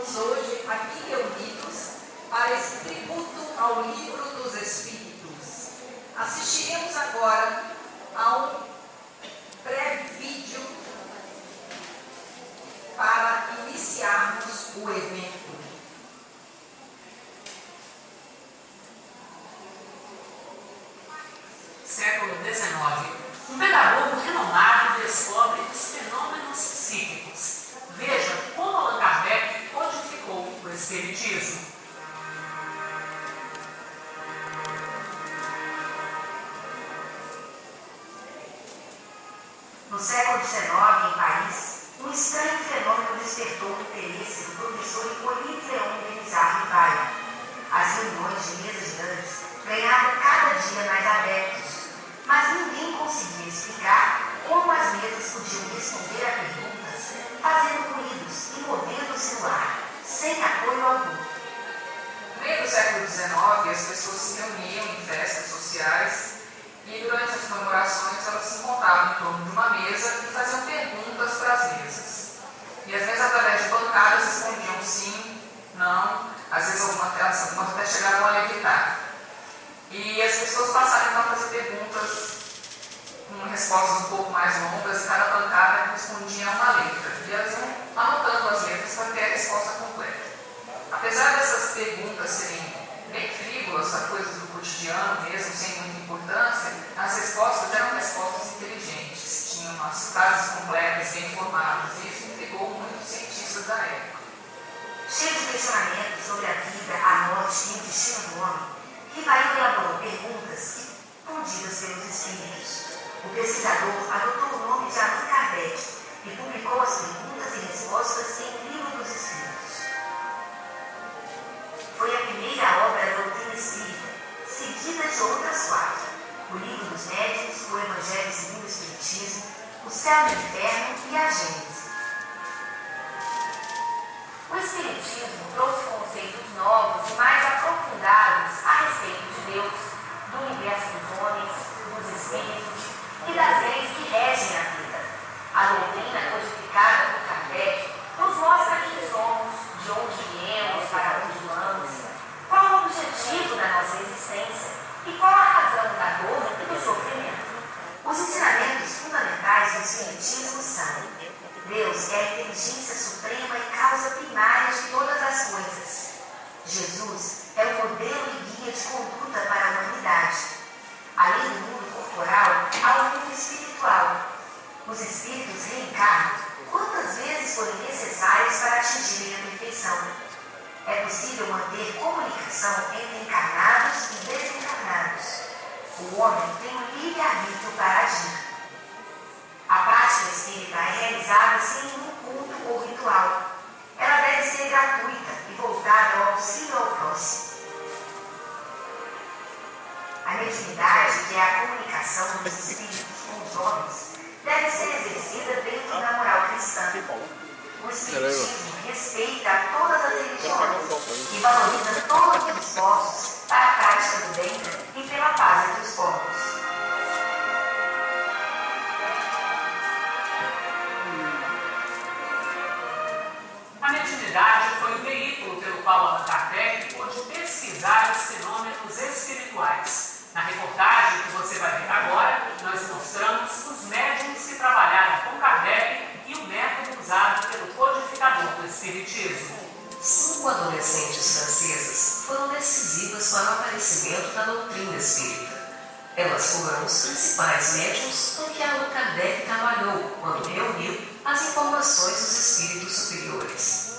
estamos hoje aqui reunidos para esse tributo ao Livro dos Espíritos. Assistiremos agora a um breve vídeo para iniciarmos o evento. Século XIX. Um pedagogo renomado descobre os fenômenos psíquicos. Veja como Allan Kardec codificou o espiritismo. No século XIX, em Paris, um estranho fenômeno despertou o interesse do professor Hippolyte Léon Denisard Rivail. As reuniões de mesas grandes ganhavam cada dia mais adeptos, mas ninguém conseguia explicar como as mesas podiam responder a perguntas fazendo ruídos e movendo-se no ar, sem apoio algum. No meio do século XIX, as pessoas se reuniam em festas sociais e durante as comemorações elas se encontravam em torno de uma mesa e faziam perguntas para as mesas. E às vezes através de bancadas respondiam sim, não, às vezes algumas até chegavam a levitar. E as pessoas passaram então a fazer perguntas com respostas um pouco mais longas e cada bancada respondia uma letra. E elas iam anotando as letras para ter a resposta completa. Apesar dessas perguntas serem bem frívolas, coisas do cotidiano mesmo, sem muita importância, as respostas eram respostas inteligentes, tinham as frases completas, bem formadas, e isso intrigou muitos cientistas da época. Cheio de questionamentos sobre a vida, a morte e o destino do homem, Rivail elaborou perguntas respondidas pelos espíritos. O pesquisador adotou o nome de Allan Kardec e publicou as perguntas e respostas em O Livro dos Espíritos. Foi a primeira obra da doutrina espírita, seguida de outras quatro: O Livro dos Médiuns, o Evangelho segundo o Espiritismo, o Céu e o Inferno e a Gênese. O Espiritismo trouxe conceitos novos e mais aprofundados a respeito de Deus, do universo dos homens, dos espíritos e das leis que regem a vida. A doutrina codificada por Kardec nos mostra quem somos, de onde viemos, para onde vamos, qual o objetivo da nossa existência e qual a razão da dor e do sofrimento. Os ensinamentos fundamentais do Espiritismo são: Deus é a inteligência suprema e causa primária de todas as coisas. Jesus é o modelo e guia de conduta para a humanidade. Além do mundo corporal, há o mundo espiritual. Os espíritos reencarnam quantas vezes forem necessárias para atingirem a perfeição. É possível manter comunicação entre encarnados e desencarnados. O homem tem um livre-arbítrio para agir. A prática espírita é realizada sem nenhum culto ou ritual. Ela deve ser gratuita e voltada ao auxílio ao próximo. A mediunidade, que é a comunicação dos espíritos com os homens, deve ser exercida dentro da moral cristã. O Espiritismo respeita a todas as religiões e valoriza todos os esforços para a prática do bem e pela paz entre os povos. A mediunidade foi o veículo pelo qual Allan Kardec pôde pesquisar os fenômenos espirituais. Na reportagem que você vai ver agora, nós mostramos os médiuns que trabalharam com Kardec e o método usado pelo codificador do Espiritismo. 5 adolescentes francesas foram decisivas para o aparecimento da doutrina espírita. Elas foram os principais médiuns com que Allan Kardec trabalhou quando reuniu as informações dos espíritos superiores.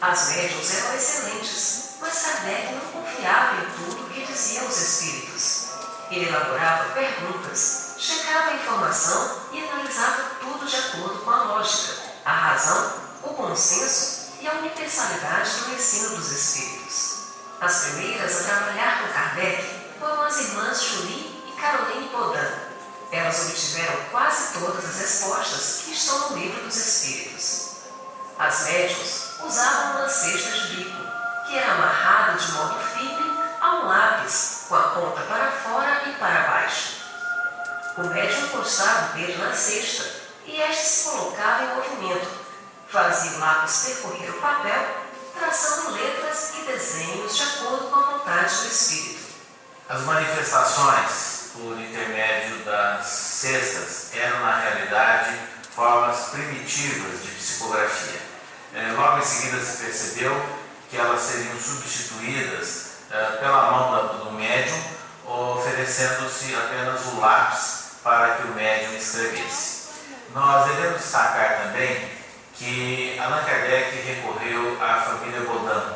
As médiuns eram excelentes, mas Kardec não confiava em tudo que diziam os espíritos. Ele elaborava perguntas, checava a informação e analisava tudo de acordo com a lógica, a razão, o bom senso e a universalidade do ensino dos espíritos. As primeiras a trabalhar com Kardec foram as irmãs Julie e Caroline Baudin. Elas obtiveram quase todas as respostas que estão no Livro dos Espíritos. As médiuns usavam uma cesta de bico, que era amarrada de modo firme a um lápis, com a ponta para fora e para baixo. O médium encostava o dedo na cesta e este se colocava em movimento, fazia o lápis percorrer o papel, traçando letras e desenhos de acordo com a vontade do Espírito. As manifestações por intermédio das cestas eram, na realidade, formas primitivas de psicografia. Logo em seguida se percebeu que elas seriam substituídas pela mão do médium, oferecendo-se apenas o lápis para que o médium escrevesse. Nós devemos destacar também que Allan Kardec recorreu à família Baudin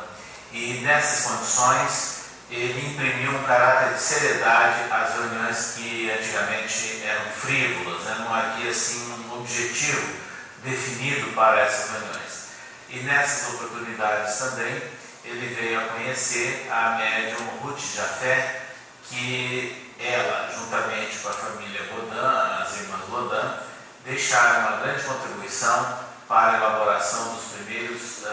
e, nessas condições, ele imprimiu um caráter de seriedade às reuniões que antigamente eram frívolas, né? Não havia assim um objetivo definido para essas reuniões. E nessas oportunidades também ele veio a conhecer a médium Ruth Jafé, que ela, juntamente com a família Baudin, as irmãs Baudin, deixaram uma grande contribuição para a elaboração dos primeiros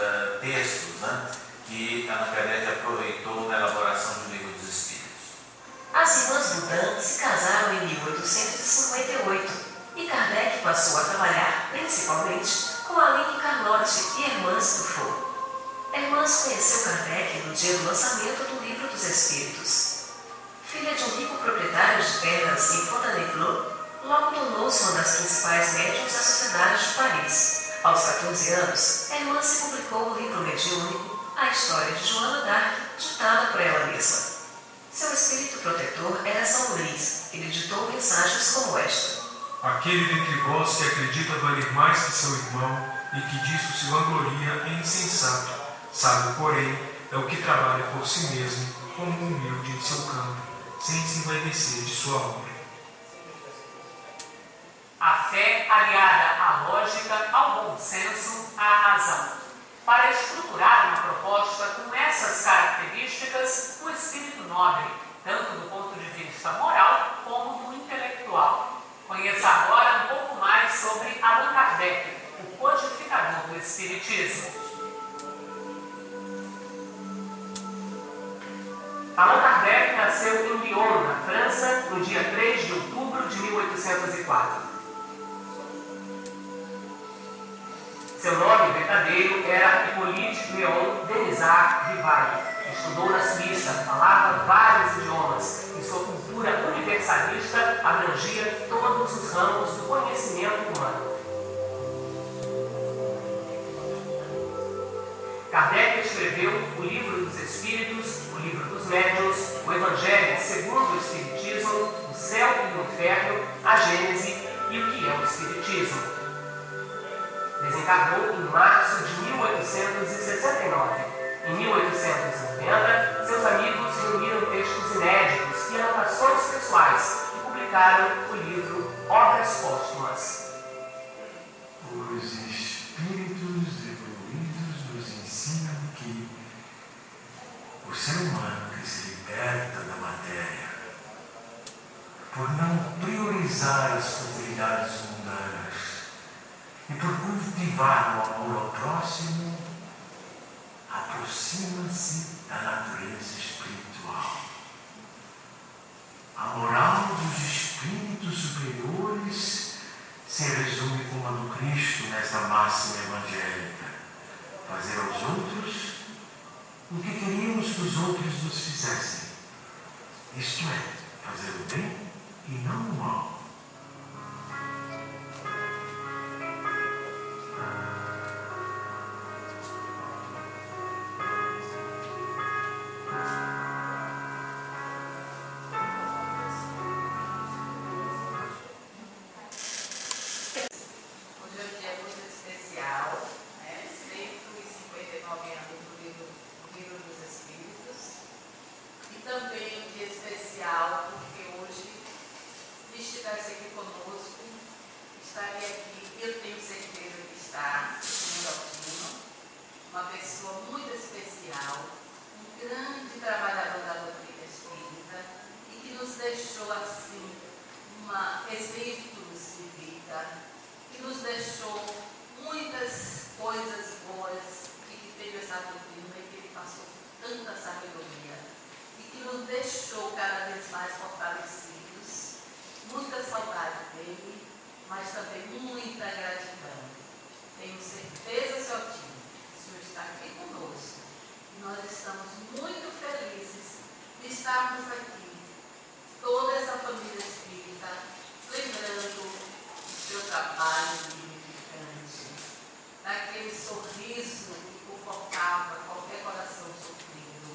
textos, né, que Allan Kardec aproveitou na elaboração do Livro dos Espíritos. As irmãs Baudin se casaram em 1858 e Kardec passou a trabalhar principalmente com Aline Carlotti e Hermance Dufour. Hermance conheceu Kardec no dia do lançamento do Livro dos Espíritos. Filha de um rico proprietário de terras em Fontainebleau, logo tornou-se uma das principais médiuns da Sociedade de Paris. Aos 14 anos, Hermance publicou o livro mediúnico A História de Joana d'Arc, ditada por ela mesma. Seu espírito protetor era São Luís, e lhe ditou mensagens como esta: Aquele dentre vós que acredita valer mais que seu irmão e que disso se vangloria é insensato. Sábio, porém, é o que trabalha por si mesmo, como humilde em seu campo, sem se envaidecer de sua obra. A fé aliada à lógica, ao bom senso, à razão. Para estruturar uma proposta com essas características, um espírito nobre, tanto do ponto de vista moral como do intelectual. Conheça agora um pouco mais sobre Allan Kardec, o codificador do Espiritismo. Allan Kardec nasceu em Lyon, na França, no dia 3 de outubro de 1804. Seu nome verdadeiro era Hippolyte Léon Denisard Rivail. Estudou na Suíça, falava vários idiomas e sua cultura universalista abrangia todos os ramos do conhecimento humano. Kardec escreveu o Livro dos Espíritos, o Livro dos Médiuns, o Evangelho segundo o Espiritismo, o Céu e o Inferno, a Gênese e o que é o Espiritismo. Desencarnou em março de 1869. Em 1890, seus amigos reuniram textos inéditos e anotações pessoais e publicaram o livro Obras Póstumas. Os espíritos evoluídos nos ensinam que o ser humano que se liberta da matéria, por não priorizar as futilidades mundanas e por cultivar o amor ao próximo, aproxima-se da natureza espiritual. A moral dos espíritos superiores se resume como a do Cristo nesta máxima evangélica: fazer aos outros o que queríamos que os outros nos fizessem. Isto é, fazer o bem e não o mal. Mas também muita gratidão. Tenho certeza, seu Tino, que o senhor está aqui conosco sorriso que confortava qualquer coração sofrido.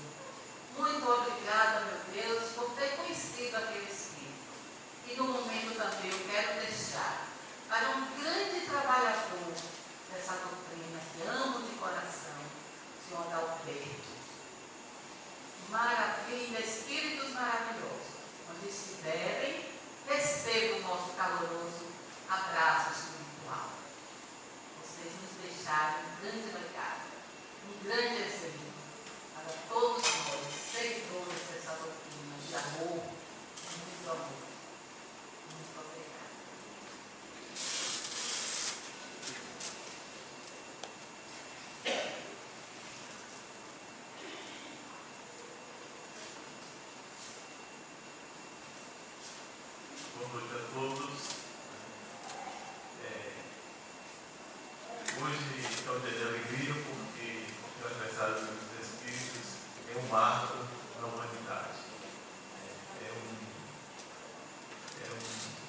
Muito obrigada, meu Deus, por ter conhecido aquele Espírito. E no momento também eu quero deixar para um grande trabalhador dessa doutrina que amo de coração, o senhor Adalberto. Maravilha, espíritos maravilhosos. Onde estiverem, recebam o nosso caloroso abraço espiritual. Vocês nos deixaram um grande legado, um grande exemplo para todos nós, seguidores dessa doutrina de amor, muito amor. Muito obrigada. Boa noite a todos. Hoje é um dia de alegria porque o aniversário dos Espíritos é um marco na humanidade.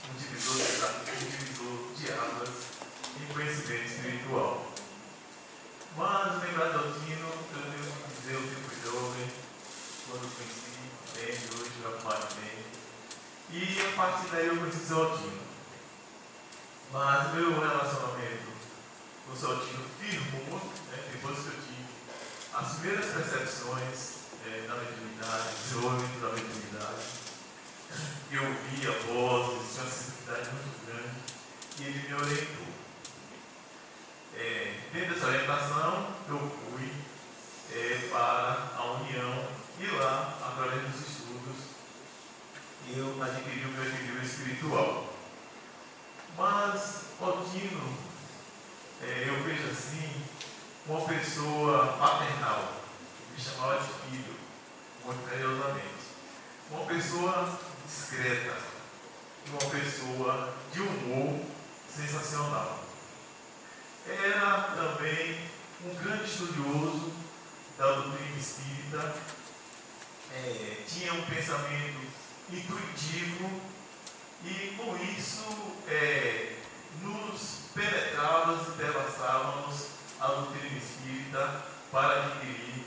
Um divisor de águas em conhecimento espiritual. Mas, lembrar do Altino, eu tenho que dizer, eu fui jovem, quando conheci, bem, hoje eu acompanho bem. E a partir daí eu conheci o seu Altino. Mas meu relacionamento com o seu Altino firmou, depois que eu tive as primeiras percepções da mediunidade, desenvolvimento da mediunidade. Eu via vozes, tinha uma sensibilidade muito grande e ele me orientou. Dentro dessa orientação, eu fui para a União e lá, através dos estudos, eu adquiri o meu equilíbrio espiritual. Mas, Altino, eu vejo assim, uma pessoa paternal, me chamava de filho, muito carinhosamente. Uma pessoa discreta, uma pessoa de humor sensacional. Era também um grande estudioso da doutrina espírita, tinha um pensamento intuitivo e com isso nos penetrávamos e devassávamos a doutrina espírita para adquirir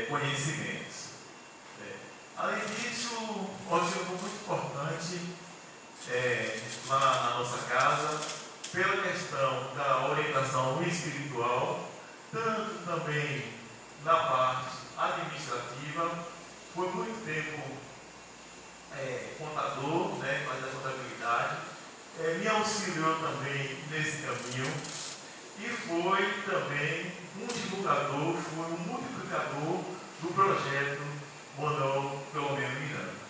conhecimentos. Além disso, hoje foi muito importante lá na nossa casa, pela questão da orientação espiritual, tanto também na parte administrativa, foi muito tempo contador, fazendo a contabilidade, me auxiliou também nesse caminho e foi também um divulgador, foi um multiplicador do projeto Manuel Filomeno Miranda.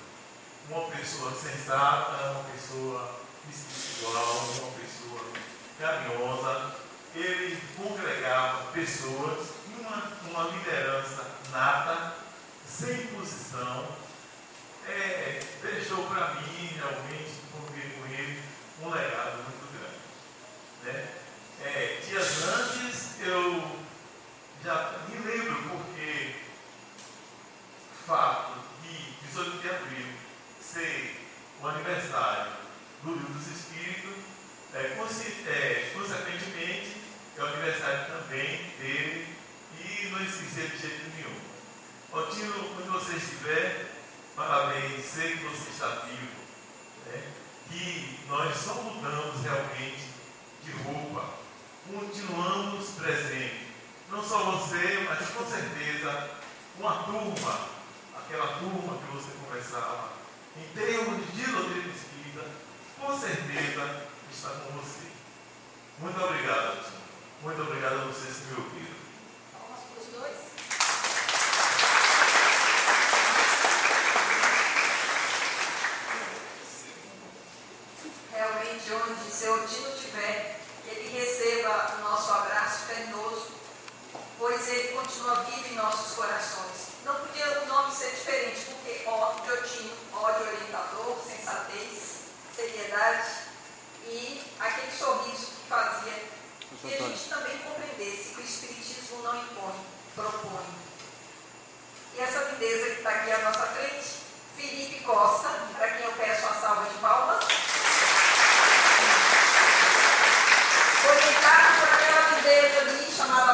Uma pessoa sensata, uma pessoa espiritual, uma pessoa carinhosa. Ele congregava pessoas, uma liderança nata, sem posição. Deixou para mim, realmente, conviver com ele, um legado muito grande. Dias antes, eu já me lembro porque fato de 18 de abril ser o aniversário do Livro dos Espíritos, consequentemente, é o aniversário também dele e não esquecer de jeito nenhum. Altino, onde você estiver, parabéns, sei que você está vivo, que nós só mudamos realmente de roupa, continuamos presentes, não só você, mas com certeza uma turma, aquela turma que você conversava, em termos de doutrina espírita, com certeza está com você. Muito obrigado, Altino. Muito obrigado a vocês que me ouviram. Palmas para os dois. Realmente, onde seu Altino estiver, ele receba o nosso abraço carinhoso, pois ele continua vivo em nossos corações. Não podia o nome ser diferente, porque ó de Altino, ó de orientador, sensatez, seriedade e aquele sorriso que fazia que a gente também compreendesse que o Espiritismo não impõe, propõe. E essa lindeza que está aqui à nossa frente, Felipe Costa, para quem eu peço uma salva de palmas, orientado por aquela lindeza ali chamada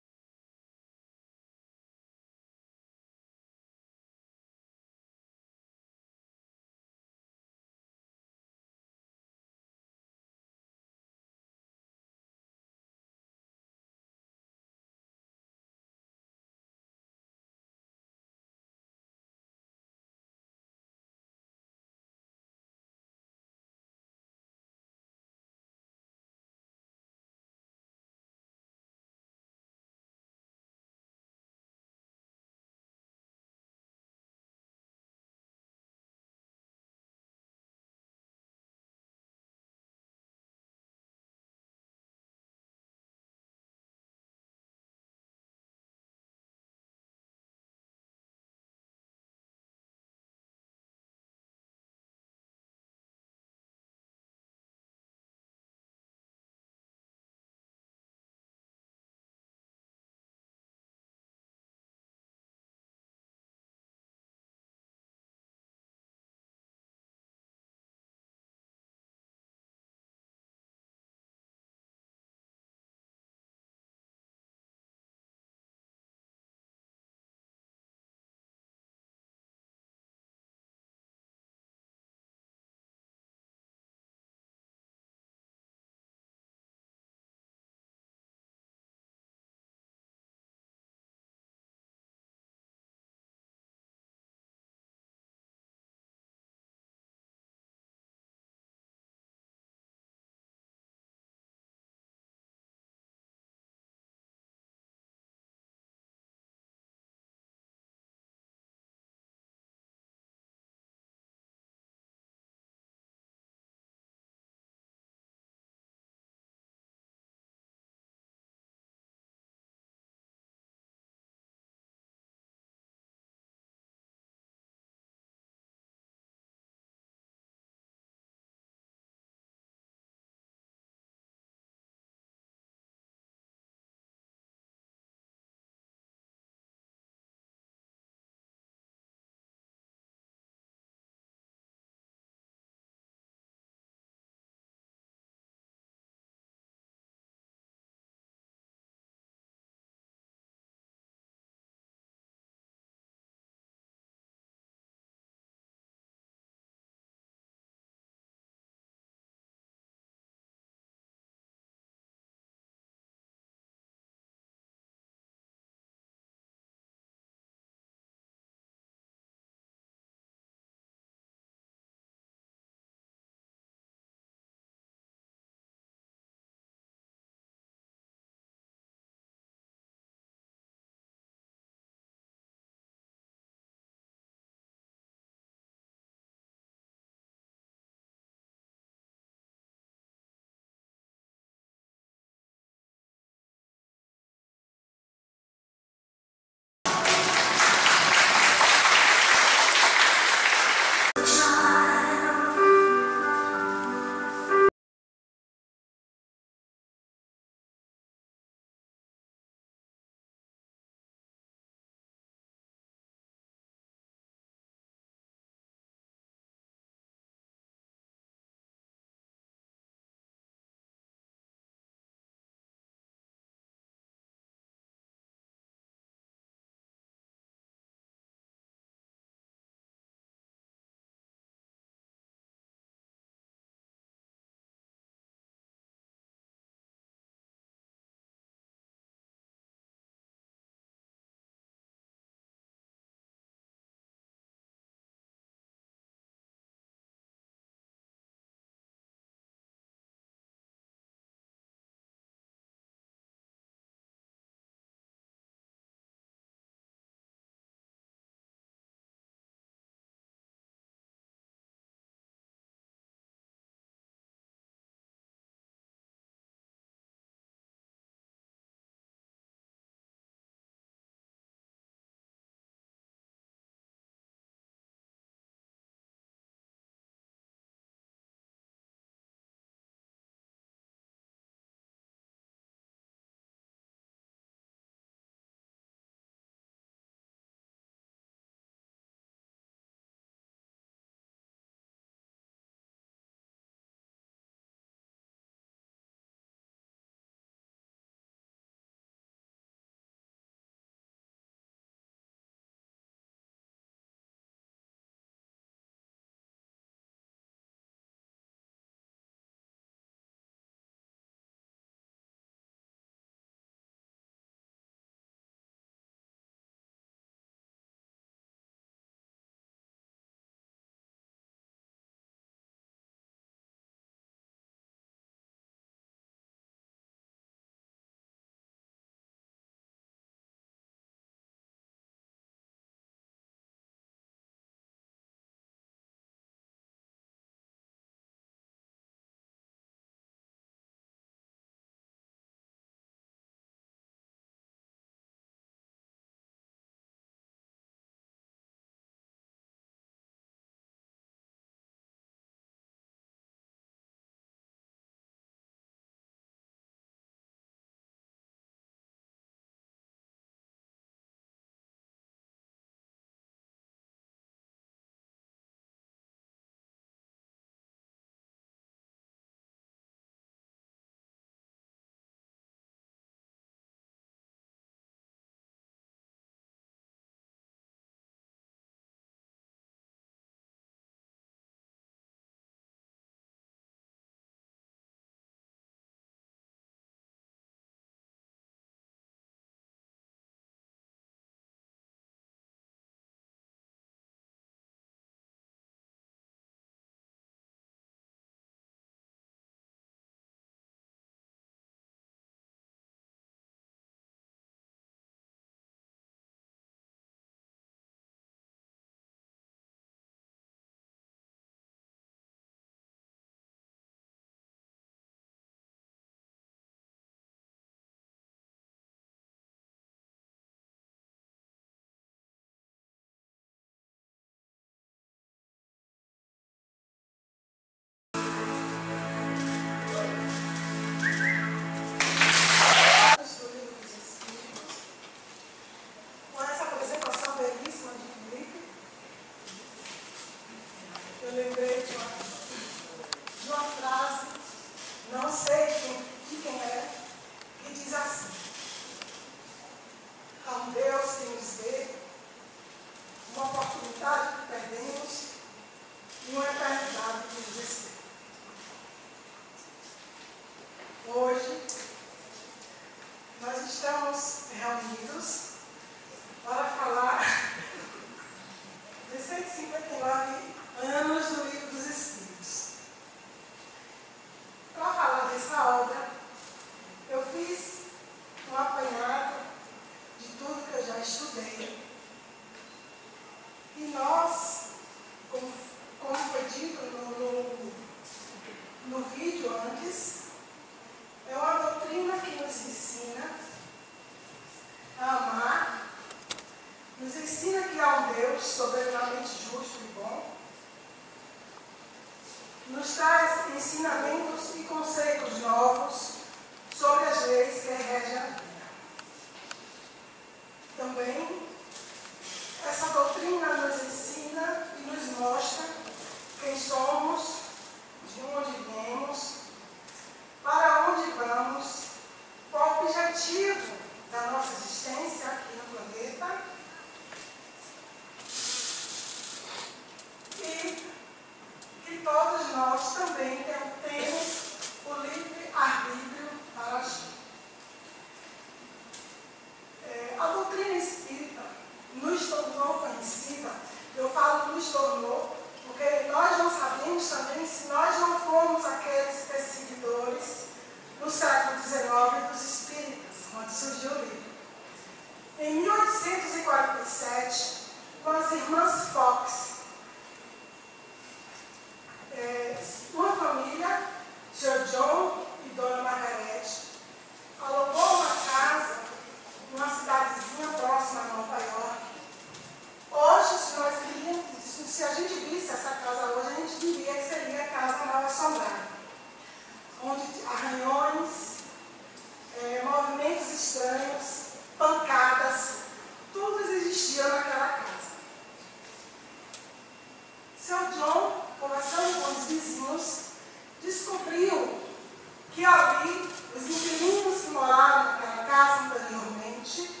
inquilinos que moraram naquela casa anteriormente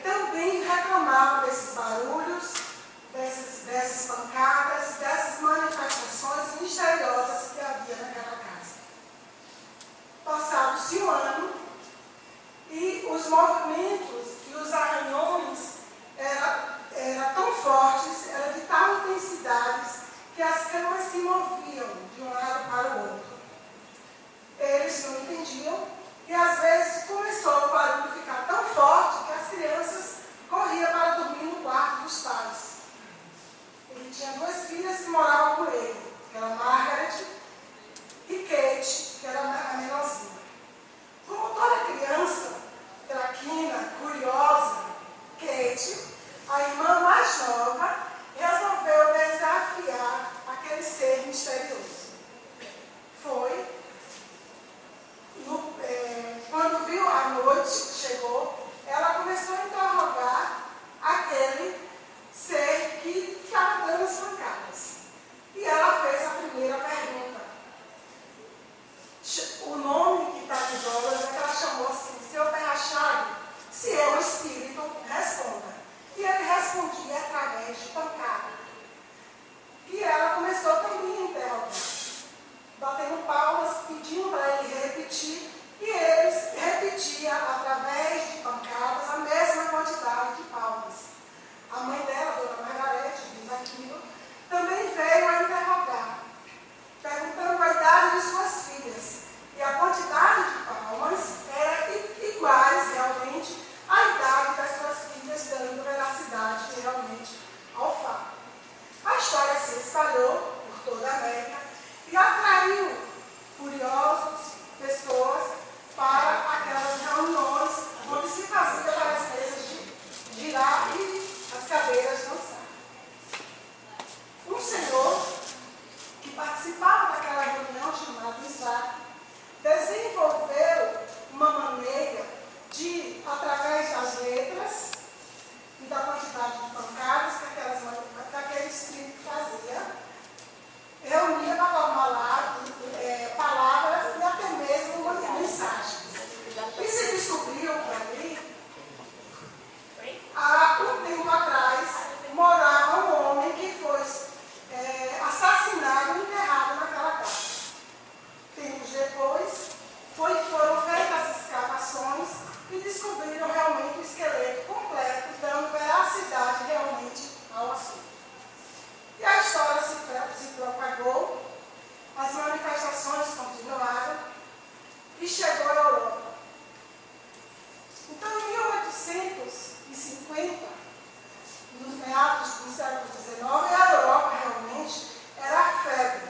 também reclamavam desses barulhos, dessas pancadas, dessas manifestações misteriosas que havia naquela casa. Passado-se um ano e os movimentos e os arranhões eram tão fortes, eram de tal intensidade que as camas se moviam de um lado para o outro. Eles não entendiam e às vezes começou o barulho a ficar tão forte que as crianças corriam para dormir no quarto dos pais. Ele tinha duas filhas que moravam com ele, que era Margaret e Kate, que era a menorzinha. Como toda criança, traquina, curiosa, Kate, a irmã mais nova, resolveu desafiar aquele ser misterioso. Foi. Quando viu a noite, chegou, ela começou a interrogar aquele ser que ficava dando as pancadas. E ela fez a primeira pergunta. O nome que está nos olhos é que ela chamou assim: seu pé rachado, se é um espírito, responda. E ele respondia através de pancada. E ela começou também a interrogar, batendo palmas, pedindo para ele repetir, e ele repetia através de pancadas a mesma quantidade de palmas. A mãe dela, a dona Margarete, vindo aquilo, também veio a interrogar, perguntando a idade de suas filhas. E a quantidade de palmas era iguais realmente à idade das suas filhas, dando veracidade realmente ao fato. A história se espalhou por toda a América e atraiu curiosos, pessoas, para aquelas reuniões onde se fazia para as mesas de girar e as cadeiras dançar. Um senhor que participava daquela reunião, chamado Isaac, desenvolveu uma maneira de, através das letras e da quantidade de pancadas que aquele espírito fazia, reunia para formar lá palavras e até mesmo uma mensagem. E se descobriu para mim, há um tempo atrás, morava um homem que foi assassinado e enterrado naquela casa. Tempos depois, foram feitas as escavações e descobriram realmente o esqueleto completo, dando veracidade realmente ao assunto. E a história se propagou, as manifestações continuaram e chegou à Europa. Então, em 1850, nos meados do século XIX, a Europa realmente era a febre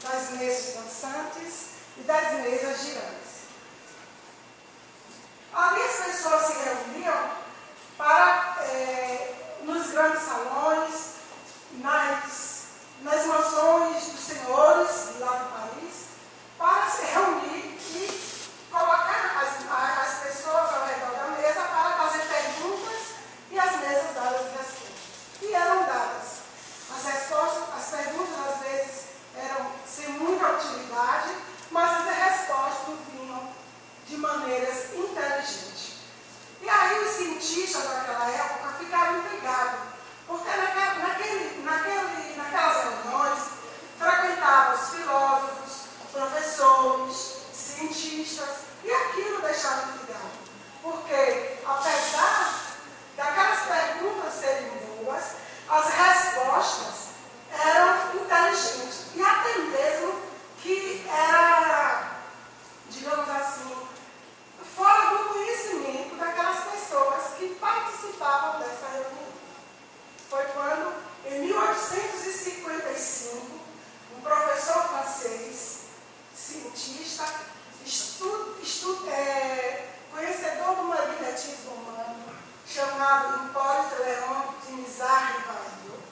das mesas dançantes e das mesas girantes. Ali as pessoas se reuniam para, nos grandes salões, nas mansões dos senhores lá do país, para se reunir e colocar as pessoas ao redor da mesa para fazer perguntas e as mesas dadas as respostas. E eram dadas. As respostas, as perguntas às vezes eram sem muita utilidade, mas as respostas vinham de maneiras inteligentes. E aí os cientistas daquela época ficaram intrigados, porque naquelas reuniões frequentavam os filósofos, professores, cientistas, e aquilo deixava intrigado. Porque, apesar daquelas perguntas serem boas, as respostas eram inteligentes. E até mesmo que era, digamos assim, fora do conhecimento daquelas pessoas que participavam dessa reunião. Foi quando, em 1855, um professor francês, cientista, conhecedor do magnetismo humano, chamado Hipólito Léon de Mizar-Rivail,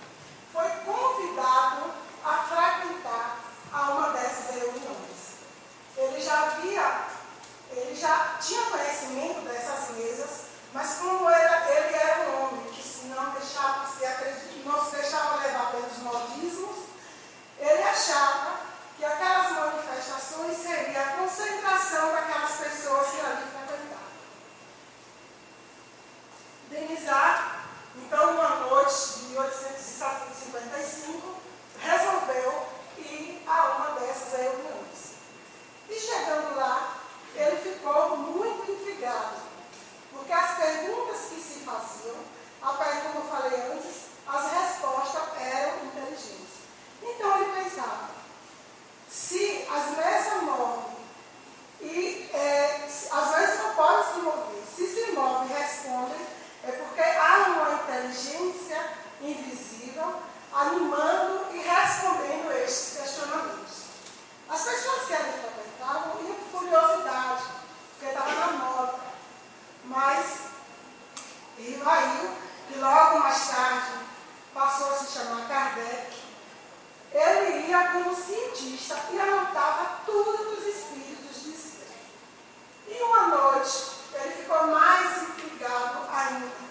foi convidado a frequentar a uma dessas reuniões. Ele já tinha conhecimento dessas mesas, mas como ele era um homem que não se deixava levar pelos modismos, ele achava que aquelas manifestações seriam concentração daquelas pessoas que ali frequentavam. Denisard, então, uma noite de 1855, resolveu ir a uma dessas reuniões. E chegando lá, ele ficou muito intrigado, porque as perguntas que se faziam, como eu falei antes, as respostas eram inteligentes. Então ele pensava, se as mesas movem e as mesas não podem se mover, se movem e respondem, é porque há uma inteligência invisível animando e respondendo estes questionamentos. As pessoas que ali frequentavam iam por curiosidade, porque estava na moda. Mas Rivail, que logo mais tarde passou a se chamar Kardec, ele ia como cientista e anotava tudo que os espíritos diziam. E uma noite, ele ficou mais intrigado ainda,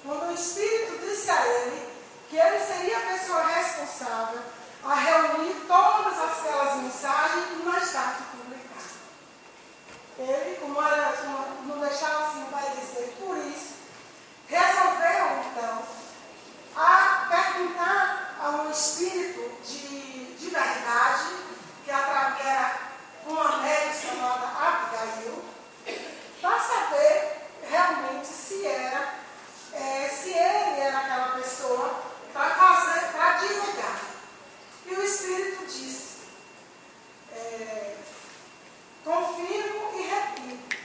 quando o espírito disse a ele que ele seria a pessoa responsável a reunir todas aquelas mensagens e mais tarde publicar. Ele, como não deixava assim padecer por isso, resolveu então a perguntar a um espírito de verdade, que era uma médium chamada Abigail, para saber realmente se ele era aquela pessoa para divulgar. E o espírito disse, confirmo e repito,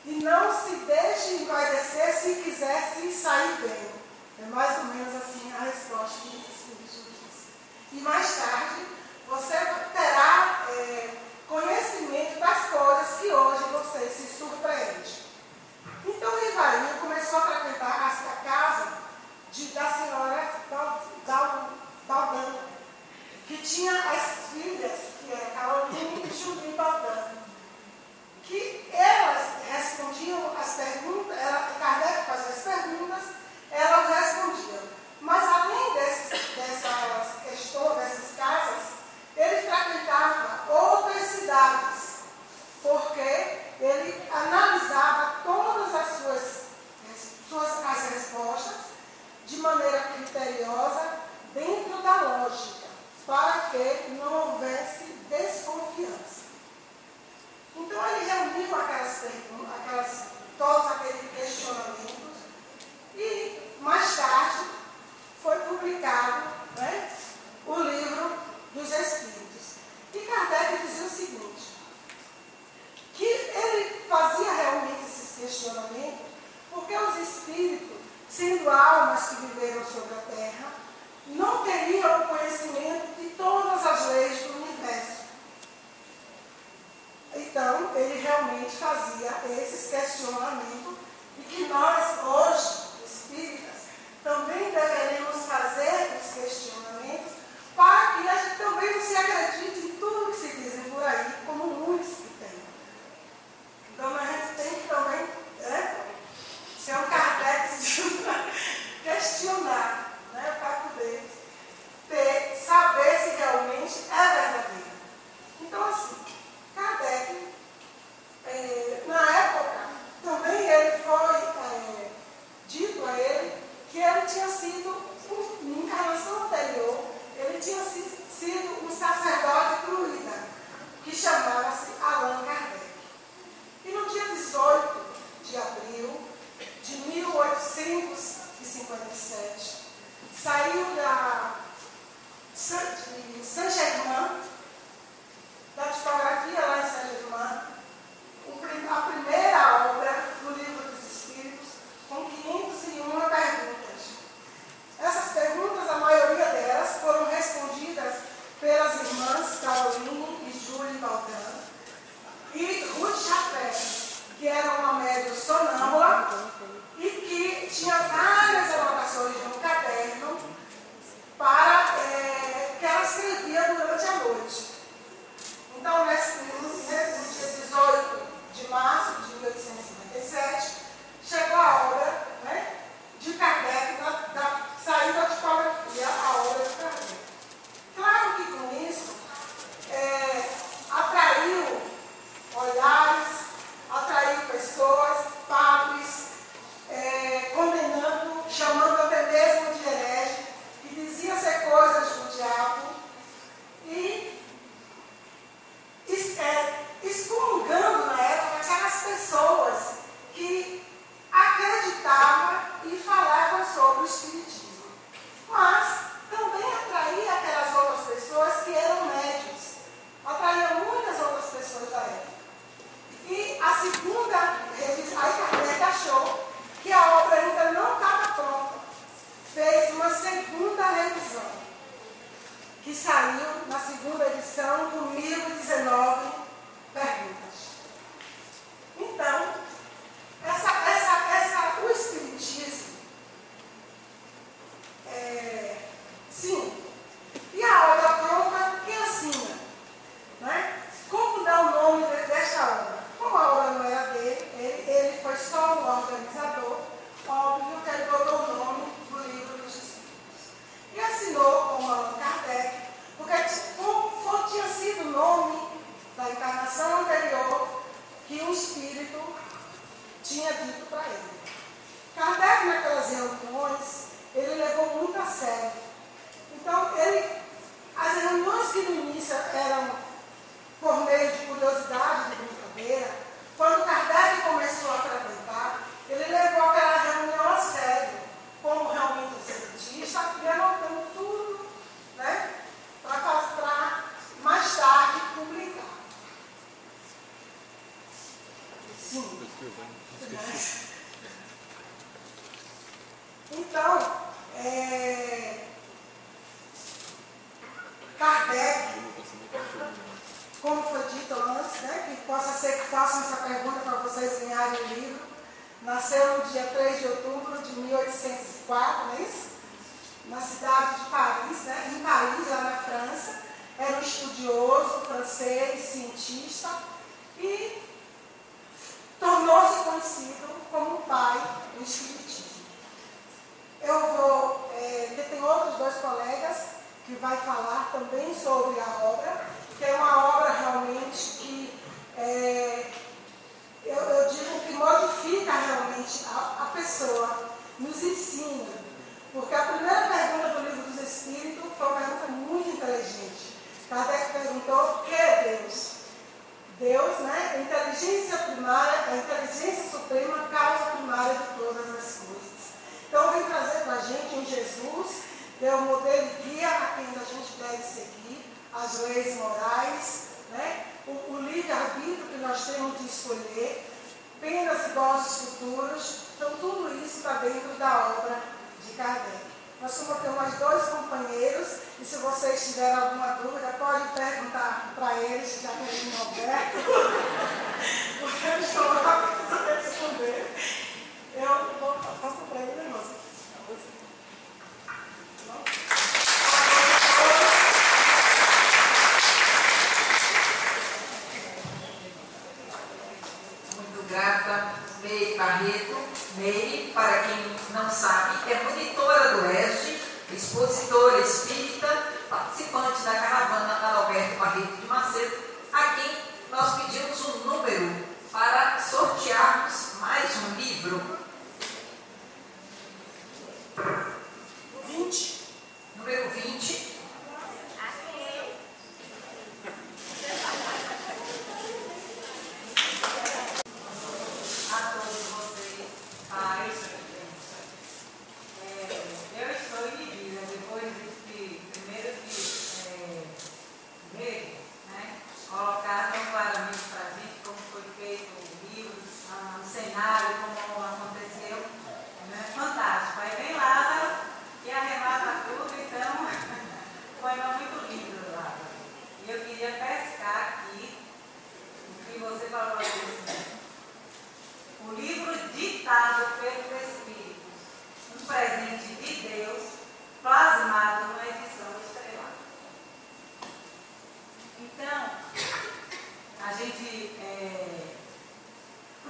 e não se deixe envaidecer se quiser se sair bem. É mais ou menos assim a resposta que o espírito disse. E mais tarde, você terá conhecimento das coisas que hoje você se surpreende. Então, o Rivail começou a frequentar a casa da senhora Baldan, que tinha as filhas, que era Carolina e Julie Baldan, que elas respondiam as perguntas, Kardec fazia as perguntas, elas respondiam. Mas além dessas questões, dessas casas, ele frequentava outras cidades, porque ele analisava todas as respostas de maneira criteriosa, dentro da lógica, para que não houvesse desconfiança. Então ele reuniu aquelas perguntas, todos aqueles questionamentos, e mais tarde foi publicado, né, o livro dos Espíritos. E Kardec dizia o seguinte, que ele fazia realmente esses questionamentos porque os espíritos, sendo almas que viveram sobre a Terra, não teriam o conhecimento de todas as leis do universo. Então, ele realmente fazia esses questionamentos e que nós, hoje, espíritas, também deveremos fazer os questionamentos para que a gente também não se acredite em tudo que se dizem por aí, como muitos que têm. Então, a gente tem que também ser um Kardec questionar, né, para poder saber se realmente é verdadeiro. Então, assim, Kardec, na época, também ele foi dito a ele que ele tinha sido, em encarnação anterior, ele tinha sido um sacerdote druida, que chamava-se Allan Kardec. E no dia 18 de abril de 1857, saiu de Saint-Germain, da tipografia lá em Saint-Germain, a primeira obra do Livro dos Espíritos, com 501 perguntas. Essas perguntas, a maioria delas, foram respondidas pelas irmãs Caroline e Julie Baldan e Ruth Chapé, que era uma médium sonâmbula e que tinha várias anotações no caderno que ela escrevia durante a noite. Então, no dia 18 de março de 1857, chegou a obra, né, de Kardec, saiu da tipografia a obra de Kardec. Claro que com isso atraiu excomungando na época aquelas pessoas que acreditavam e falavam sobre o Espiritismo. Mas também atraía aquelas outras pessoas que eram médiuns. Atraía muitas outras pessoas da época. E a segunda revisão, aí Kardec achou que a obra ainda não estava pronta. Fez uma segunda revisão, que saiu na segunda edição com 1019 perguntas. Então, o Espiritismo, sim, e a obra pronta, quem assina? Né? Como dar o nome desta obra? Como a obra não era dele, ele foi só um organizador, óbvio que ele botou o nome do Livro dos Espíritos. E assinou com Allan Kardec, porque tinha sido o nome da encarnação anterior que o Espírito tinha dito para ele. Kardec, naquelas reuniões, ele levou muito a sério. Então, as reuniões que no início eram por meio de curiosidade, de brincadeira, quando Kardec começou a frequentar, ele levou aquela reunião a sério, como realmente cientista, e anotando tudo, né, para mais tarde publicar. Sim. Então, Kardec, como foi dito antes, né, que possa ser que façam essa pergunta para vocês ganharem o livro, nasceu no dia 3 de outubro de 1804, não é isso? Na cidade de Paris, né, em Paris, lá na França. Era um estudioso francês, cientista, e tornou-se conhecido como o pai do Espiritismo. Eu vou, tem outros dois colegas que vai falar também sobre a obra, que é uma obra realmente que, eu digo que modifica realmente a pessoa, nos ensina. Porque a primeira pergunta do Livro dos Espíritos foi uma pergunta muito inteligente. Kardec perguntou: o que é Deus? Deus, né, a inteligência primária, a inteligência suprema, causa primária de todas as coisas. Então, vem trazer para a gente em Jesus, que é o modelo e guia a quem a gente deve seguir, as leis morais, né, o livre-arbítrio que nós temos de escolher, penas e gozos futuros. Então, tudo isso está dentro da obra de Kardec. Nós vamos ter mais dois companheiros, e se vocês tiverem alguma dúvida, podem perguntar para eles, já que eles não houver, porque eu estou lá para responder. Eu vou passar para ele, né, moça? Muito grata, Meire Barreto. Meire, para quem não sabe, é monitora do ESG, expositora espírita, participante da caravana Adalberto Barreto de Macedo, a quem nós pedimos um número para sortearmos mais um livro. 20. Número 20. Eu estou inibida depois de primeiro colocar tão claramente para a gente como foi feito o livro, o cenário, como aconteceu, né? Fantástico. Aí vem Lázaro e arremata tudo, então foi muito lindo, Lázaro. E eu queria pescar aqui o que você falou assim. O livro ditado pelos Espíritos, um presente de Deus, plasmado numa edição estrelada. Então, a gente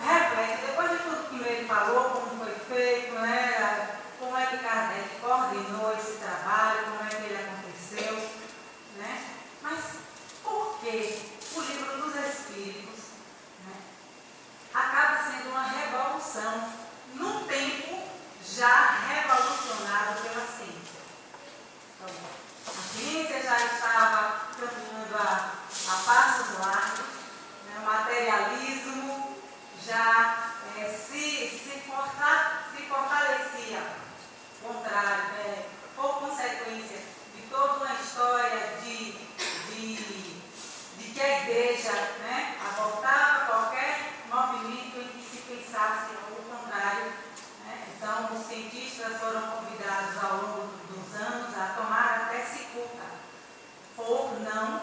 reflete, depois de tudo que ele falou, como foi feito, né, como é que Kardec coordenou esse trabalho, como é que ele aconteceu, né? Mas por que o Livro dos Espíritos, né, acaba sendo uma revolução num tempo já revolucionado pela ciência? Então, a ciência já estava caminhando a passos largos, né, materialismo já se fortalecia, contrário, por consequência de toda uma história de que a igreja, né, abortava qualquer movimento em que se pensasse o contrário, né? Então, os cientistas foram convidados ao longo dos anos a tomar até cicuta, por não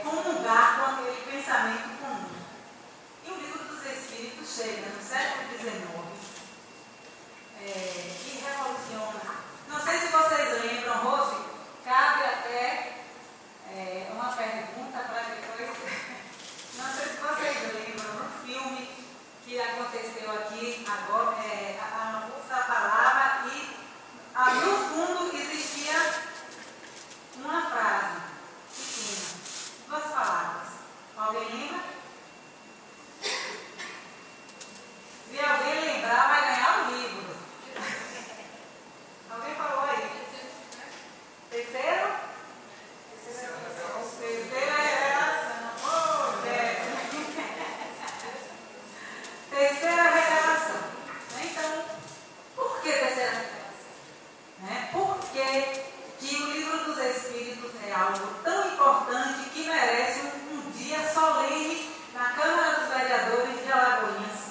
comungar com aquele pensamento comum. E o Livro dos Espíritos chega no século XIX e revoluciona. Não sei se vocês lembram, Rose, cabe até uma pergunta para depois. Não sei se vocês lembram, no filme que aconteceu aqui agora, a moça falava e no fundo existia uma frase pequena, 2 palavras. Alguém lembra? Se alguém lembrar, vai ganhar o livro. Alguém falou aí? Terceiro? Terceira revelação. Terceira revelação. Então, por que terceira revelação? Por que o Livro dos Espíritos é algo tão importante que merece um dia solene na Câmara dos Vereadores de Alagoinhas?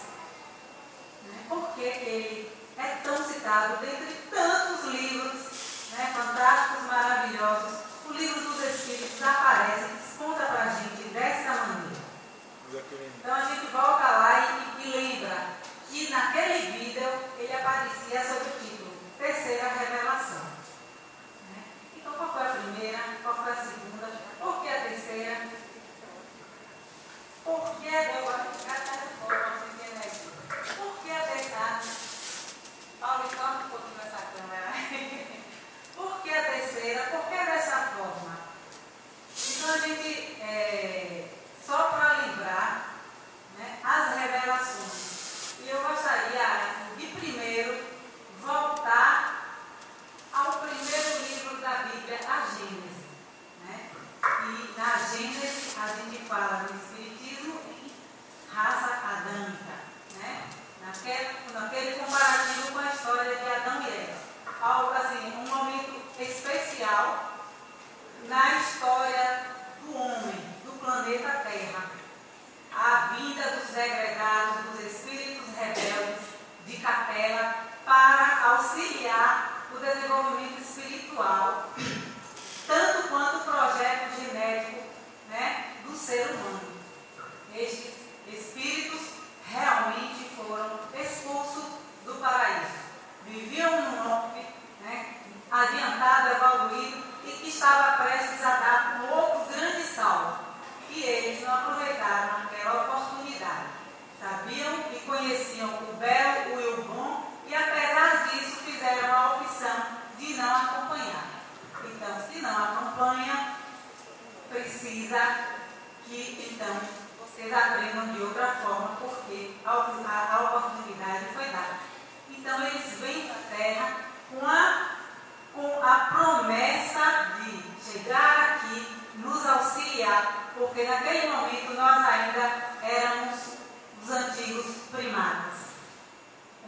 Por que ele é tão citado dentre tantos livros, né, fantásticos, maravilhosos? O Livro dos Espíritos aparece e desconta para a gente dessa maneira. Então a gente volta lá e lembra que naquele vídeo ele aparecia sob o título Terceira Revelação. Então qual foi a primeira? Qual foi a segunda? Por que a terceira? Por que deu a Por que a terceira? Paulo, corta um pouquinho essa câmera. Por que a terceira? Por que dessa forma? Então a gente, só para lembrar, né, as revelações. E eu gostaria de primeiro voltar ao primeiro livro da Bíblia, a Gênesis. Né? E na Gênesis a gente fala do Espiritismo em raça adâmica. Né? Naquele comparativo com a história de Adão e Eva. Algo assim, um momento especial na história do homem, do planeta Terra. A vinda dos degredados, dos espíritos rebeldes de Capela para auxiliar o desenvolvimento espiritual, tanto quanto o projeto genético, né, do ser humano. Estes espíritos realmente foram expulsos do paraíso. Viviam num orbe, né, adiantado, evoluído, e que estava prestes a dar um outro grande salto. E eles não aproveitaram aquela oportunidade. Sabiam e conheciam o belo e o bom, e apesar disso fizeram a opção de não acompanhar. Então, se não acompanha, precisa que então vocês aprendam de outra forma, porque a oportunidade foi dada. Então eles vêm à Terra com a promessa de chegar aqui, nos auxiliar, porque naquele momento nós ainda éramos os antigos primatas.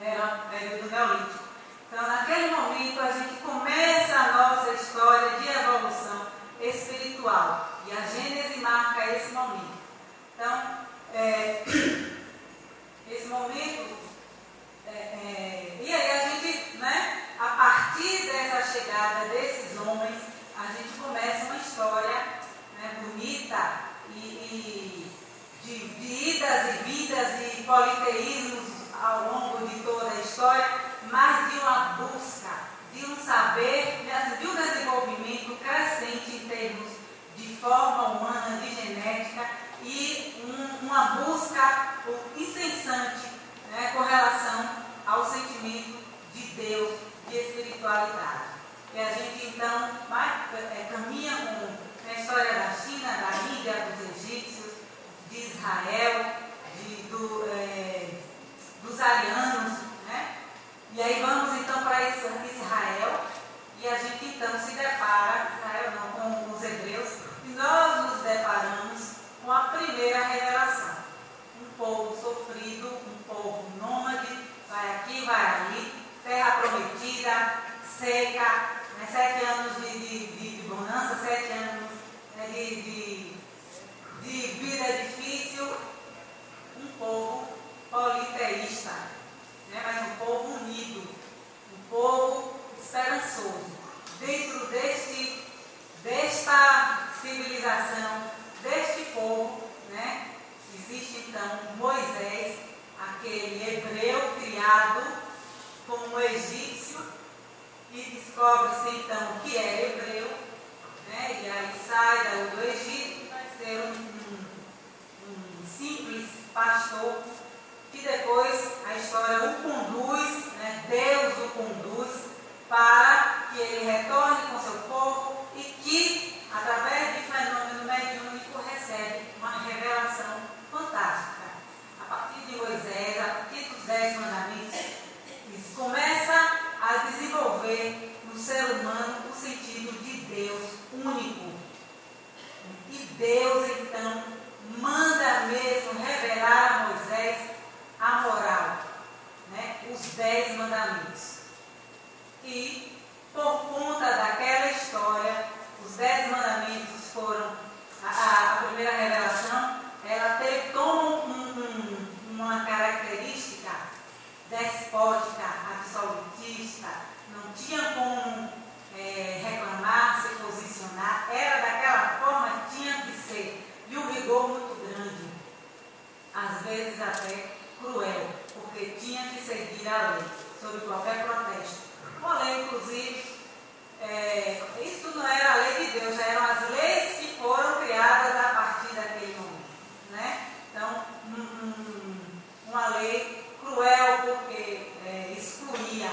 Era o período neolítico. Então naquele momento a gente começa a nossa história de evolução espiritual. E a Gênesis marca esse momento. Então, esse momento, e aí a gente, né, a partir dessa chegada desses homens, a gente começa uma história, né, bonita e de idas e vindas, de politeísmos ao longo de toda a história, mas de uma busca, de um saber, de um desenvolvimento crescente em termos de forma humana, de genética, e uma busca incessante, né, com relação ao sentimento de Deus, de espiritualidade. E a gente então caminha com a história da China, da Índia, dos egípcios, de Israel, dos arianos, né? E aí vamos então para Israel, e a gente então se depara, Israel não, com os hebreus, e nós nos deparamos com a primeira revelação. povo sofrido, um povo nômade, vai aqui, vai ali, terra prometida, seca, né? 7 anos de bonança, 7 anos, né, de vida difícil, um povo politeísta, né? Mas um povo unido, um povo esperançoso. Dentro desta civilização, deste povo, né, existe então Moisés, aquele hebreu criado como egípcio, e descobre-se então que é hebreu, né, e aí sai do Egito e vai ser um simples pastor, que depois a história o conduz, né, Deus o conduz para que ele retorne com seu povo e que, através de fenômeno mediúnico, recebe uma revelação fantástica. A partir de Moisés, a partir dos 10 mandamentos, começa a desenvolver no ser humano o sentido de Deus único. E Deus, então, manda mesmo revelar a Moisés a moral, né? Os 10 mandamentos. E, por conta daquela história, os 10 mandamentos foram a primeira revelação, ela toma uma característica despótica, absolutista, não tinha como reclamar, se posicionar, era daquela forma, tinha que ser, de um rigor muito grande, às vezes até cruel, porque tinha que seguir a lei, sob qualquer protesto. Uma lei, inclusive, isso não era a lei de Deus, já eram as leis que foram criadas a partir daquele momento, né? Então, uma lei cruel, porque excluía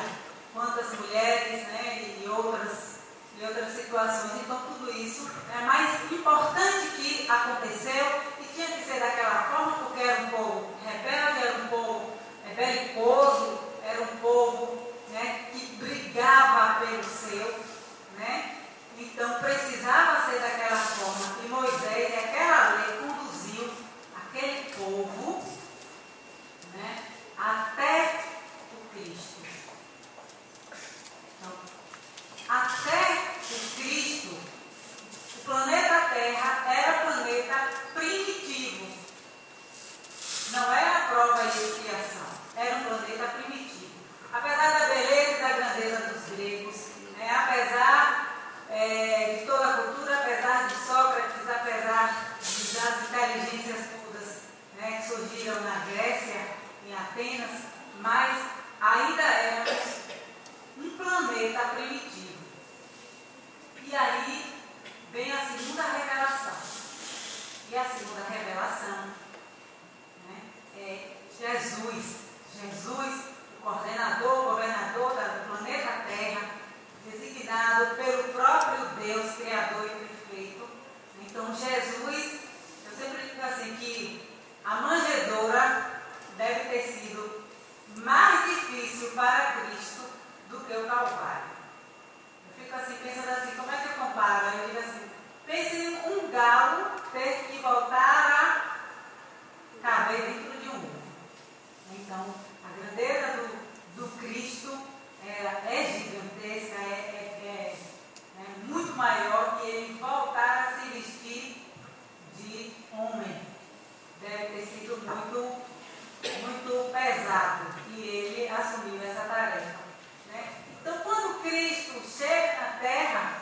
quantas mulheres, né, e outras situações. Então, tudo isso é mais importante que aconteceu e tinha que ser daquela forma, porque era um povo rebelde, era um povo belicoso, era um povo, né, que brigava pelo seu, né? Então, precisava ser daquela forma. E Moisés, e aquela lei, conduziu aquele povo, né, até o Cristo. Então, até o Cristo, o planeta Terra era planeta primitivo. Não era a prova de expiação, era um planeta primitivo. Apesar da beleza e da grandeza dos gregos, apesar de toda a cultura, apesar de Sócrates, apesar das inteligências todas, né, que surgiram na Grécia, em Atenas, mas ainda éramos um planeta primitivo. E aí vem a segunda revelação. E a segunda revelação, né, é Jesus. Jesus, o coordenador, governador do planeta Terra, designado pelo próprio Deus, Criador e Perfeito. Então, Jesus, eu sempre digo assim, que a manjedoura deve ter sido mais difícil para Cristo do que o Calvário. Eu fico assim, pensando assim, como é que eu comparo? Eu digo assim, pense em um galo ter que voltar a caber dentro de um ovo. Então, a grandeza do Cristo é gigantesca, é muito maior que ele voltar a se vestir de homem. Deve ter sido muito pesado e ele assumiu essa tarefa, né? Então, quando Cristo chega na Terra,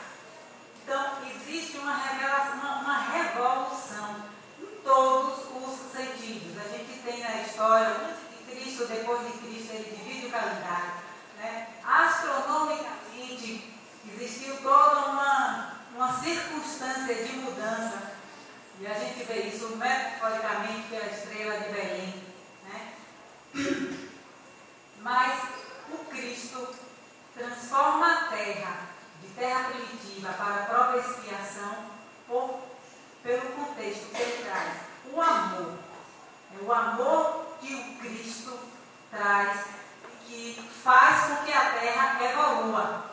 então existe uma revelação, uma revolução em todos os sentidos. A gente tem na história, antes de Cristo, depois de Cristo, ele divide o calendário, né? Astronomicamente, existiu toda uma circunstância de mudança, e a gente vê isso metaforicamente pela estrela de Belém, né? Mas o Cristo transforma a terra de terra primitiva para a própria expiação pelo contexto que ele traz. O amor. É o amor que o Cristo traz e que faz com que a terra evolua.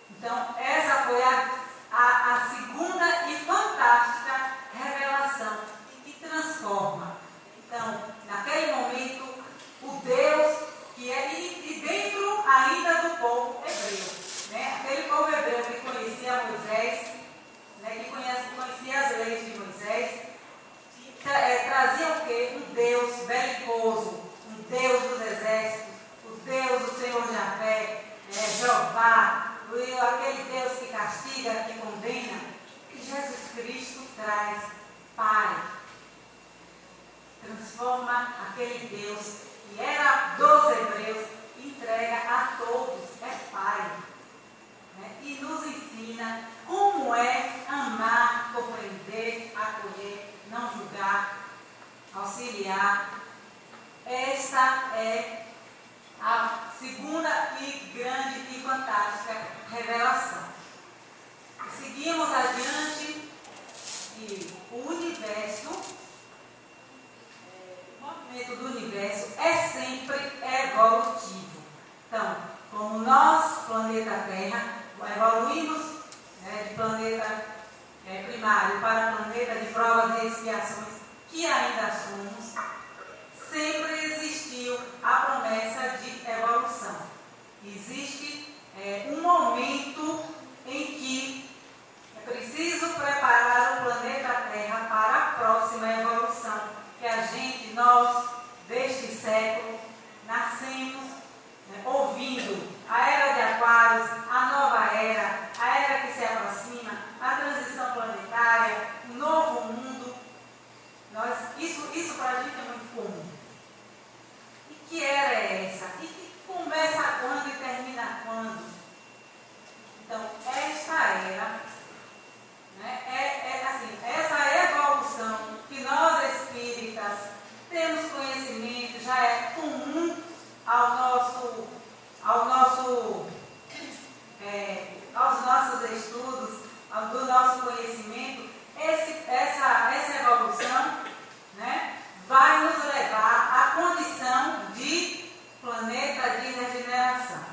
Então, essa foi a segunda e fantástica revelação que transforma. Então, trazia o quê? Um Deus belicoso, um Deus dos exércitos, o Deus do Senhor Javé, Jeová, aquele Deus que castiga, que condena. E Jesus Cristo traz Pai. Transforma aquele Deus que era dos hebreus, entrega a todos, é Pai. E nos ensina como é amar, compreender, acolher, não julgar, auxiliar. Esta é a segunda e grande e fantástica revelação. Seguimos adiante e o universo, o movimento do universo é sempre evolutivo. Então, como nós, planeta Terra, evoluímos de planeta primário para planeta de provas e expiações, que ainda somos, sempre existiu a promessa de evolução. Existe um momento em que é preciso preparar o planeta Terra para a próxima evolução, que nós, deste século, nascemos ouvindo a era de Aquários, a nova era, a era que se aproxima, a transição planetária, o novo mundo. Isso para a gente é muito comum. E que era essa? E que começa quando e termina quando? Então, esta era, essa evolução que nós espíritas temos conhecimento, já é comum aos nossos estudos, do nosso conhecimento. Essa evolução vai nos levar à condição de planeta de regeneração.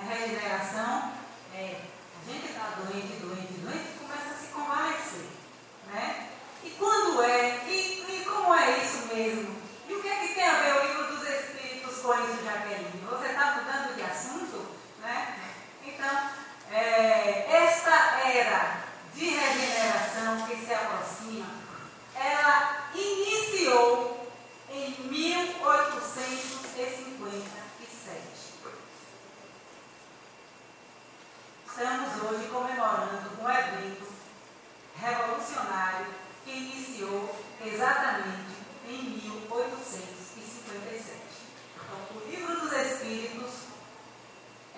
Regeneração a gente está doente, e começa a se convalescer. E quando e como é isso mesmo? E o que é que tem a ver o Livro dos Espíritos com isso, Jaqueline? Você está mudando de assunto? Então, esta era de regeneração que se aproxima, ela iniciou em 1857. Estamos hoje comemorando um evento revolucionário que iniciou exatamente em 1857. Então, o Livro dos Espíritos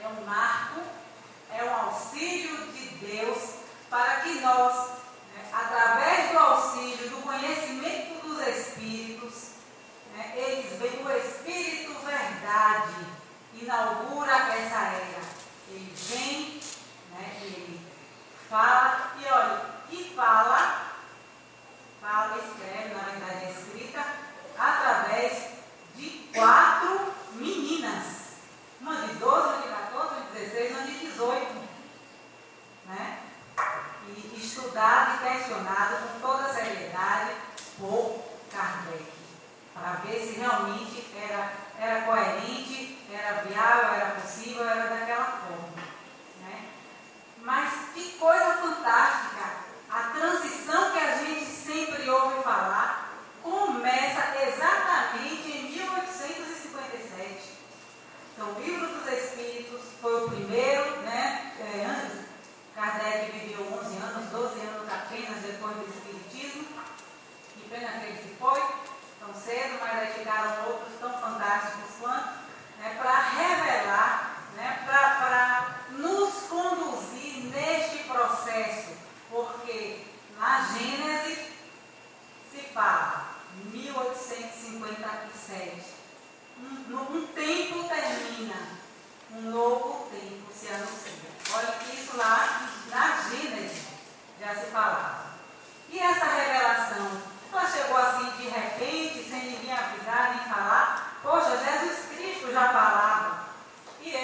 é um marco, é um auxílio de Deus para que nós, através do auxílio, do conhecimento dos Espíritos, eles veem o Espírito Verdade, inaugura essa era. Ele vem, ele fala, e olha, escreve, na verdade é escrita, através de 4 meninas. Uma de 12, uma de 14, uma de 16, uma de 18. E estudado e questionado com toda a seriedade por Kardec, para ver se realmente era coerente, era viável, era possível, era daquela forma. Mas que coisa fantástica! A transição que a gente sempre ouve falar começa exatamente em 1857. Então, o Livro dos Espíritos foi o primeiro, Kardec viveu 11 anos, 12 anos apenas depois do Espiritismo. Que pena que ele se foi tão cedo, mas aí ficaram outros tão fantásticos quanto, para revelar, para nos conduzir neste processo, porque na Gênesis se fala 1857. Um tempo termina, um novo tempo se anuncia. Olha que isso lá na Gênesis já se falava. E essa revelação, ela chegou assim de repente, sem ninguém avisar nem falar. Poxa, Jesus Cristo já falava. E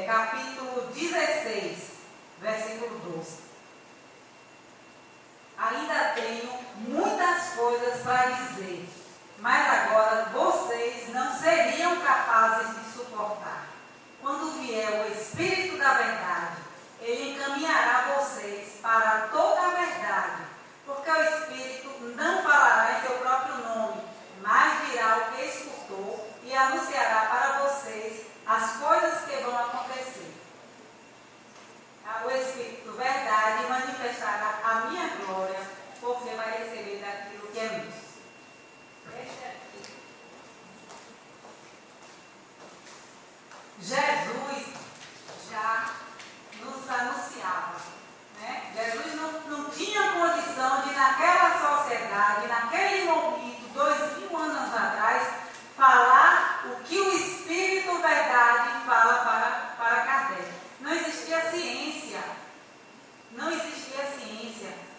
capítulo 16, versículo 12. Ainda tenho muitas coisas para dizer, mas agora vocês não seriam capazes de suportar. Quando vier o Espírito da verdade, ele encaminhará vocês para toda a verdade, porque o Espírito não falará em seu próprio nome, mas dirá o que escutou e anunciará para vocês as coisas que vão acontecer. O Espírito verdade manifestará a minha glória, porque vai receber daquilo que é meu. Jesus já nos anunciava, né? Jesus não tinha condição de, naquela sociedade, naquele momento, 2000 anos atrás, falar o que o Espírito verdade fala para Kardec. Não existia ciência,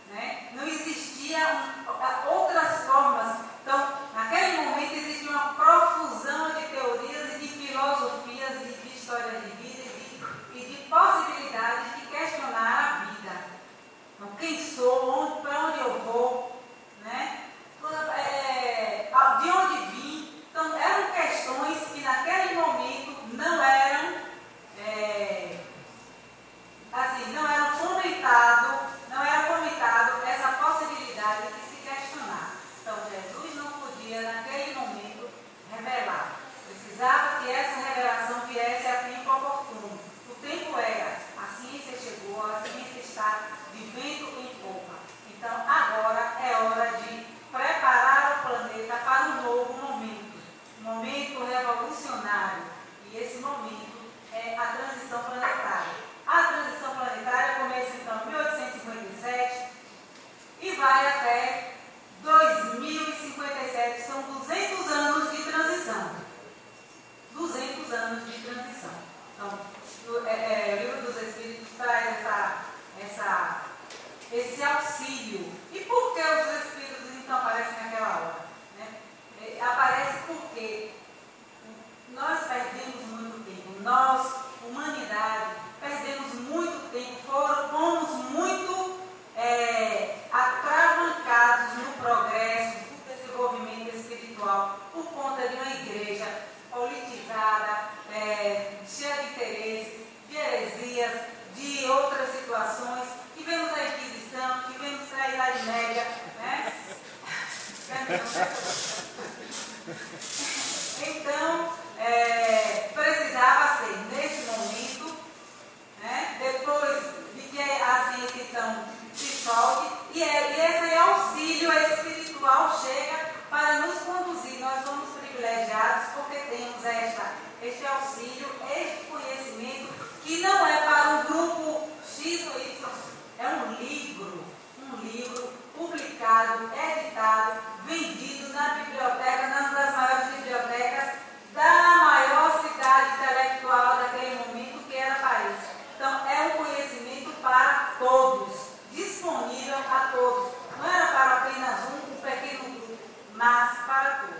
né? Não existia outras formas. Então, naquele momento existia uma profusão de teorias e de filosofias e de história de vida e de possibilidades de questionar a vida. Então, quem sou, para onde eu vou, né? De onde vim. Então, eram questões que naquele momento não eram fomentado essa possibilidade de se questionar. Então, Jesus não podia, naquele momento, revelar. Precisava que essa revelação viesse a tempo oportuno. O tempo era, a ciência chegou, a ciência está de vento em popa. Então, agora é hora de preparar o planeta para um novo momento. Um momento revolucionário. E esse momento é a transição planetária. A transição planetária começa então em 1857 e vai até 2057. São 200 anos de transição. 200 anos de transição. Então, o Livro dos Espíritos traz esse auxílio. E por que os Espíritos então aparecem naquela hora? Né? Aparece porque nós perdemos muito tempo. Nós, humanidade, perdemos muito tempo, fomos muito atravancados no progresso, no desenvolvimento espiritual, por conta de uma igreja politizada, cheia de interesse, de heresias, de outras situações. Tivemos a Inquisição, tivemos a Idade Média, né? Então, precisava ser, nesse momento, né, depois de que a ciência então se solte, e esse auxílio espiritual chega para nos conduzir. Nós somos privilegiados porque temos este auxílio, este conhecimento, que não é para um grupo X ou Y, é um livro publicado, editado, vendido na biblioteca, numa das maiores bibliotecas da maior cidade intelectual daquele momento, que era Paris. Então, é um conhecimento para todos, disponível a todos. Não era para apenas um pequeno grupo, mas para todos.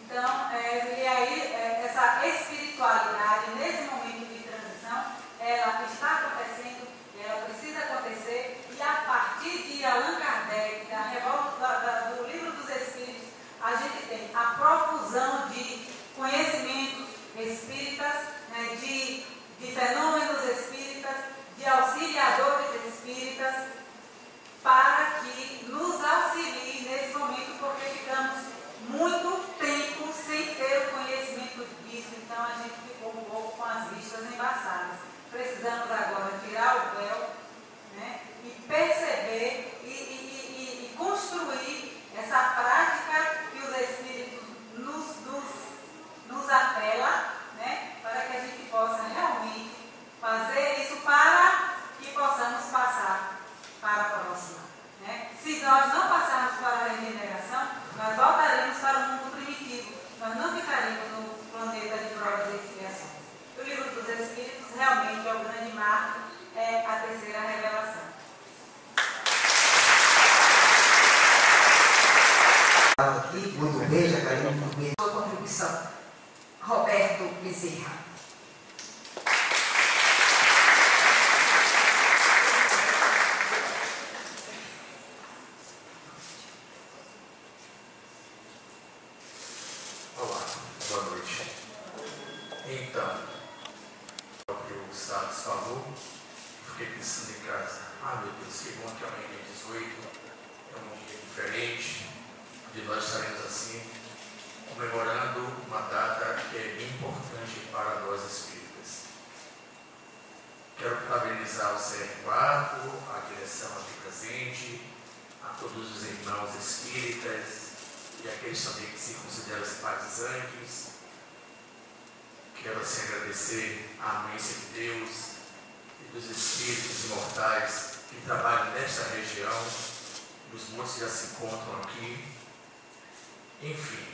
Então, e aí, essa espiritualidade, nesse momento de transição, ela está acontecendo, ela precisa acontecer, e a partir de Allan Kardec, da revolta do Livro dos Espíritos, a gente tem a profusão de conhecimentos espíritas, né, de fenômenos espíritas, de auxiliadores espíritas, para que nos auxilie nesse momento, porque ficamos muito tempo sem ter o conhecimento disso, então a gente ficou um pouco com as vistas embaçadas. Precisamos agora tirar o véu, né, e perceber e construir essa prática que os Espíritos nos apela, né, para que a gente possa realmente Gustavo falou, fiquei pensando em casa, meu Deus, que bom que amanhã é 18, é um dia diferente, de nós estaremos assim, comemorando uma data que é bem importante para nós espíritas. Quero parabenizar o CR4, a direção aqui presente, a todos os irmãos espíritas e aqueles também que se consideram simpatizantes. Quero assim agradecer a anuência de Deus e dos espíritos imortais que trabalham nesta região, dos muitos que já se encontram aqui. Enfim,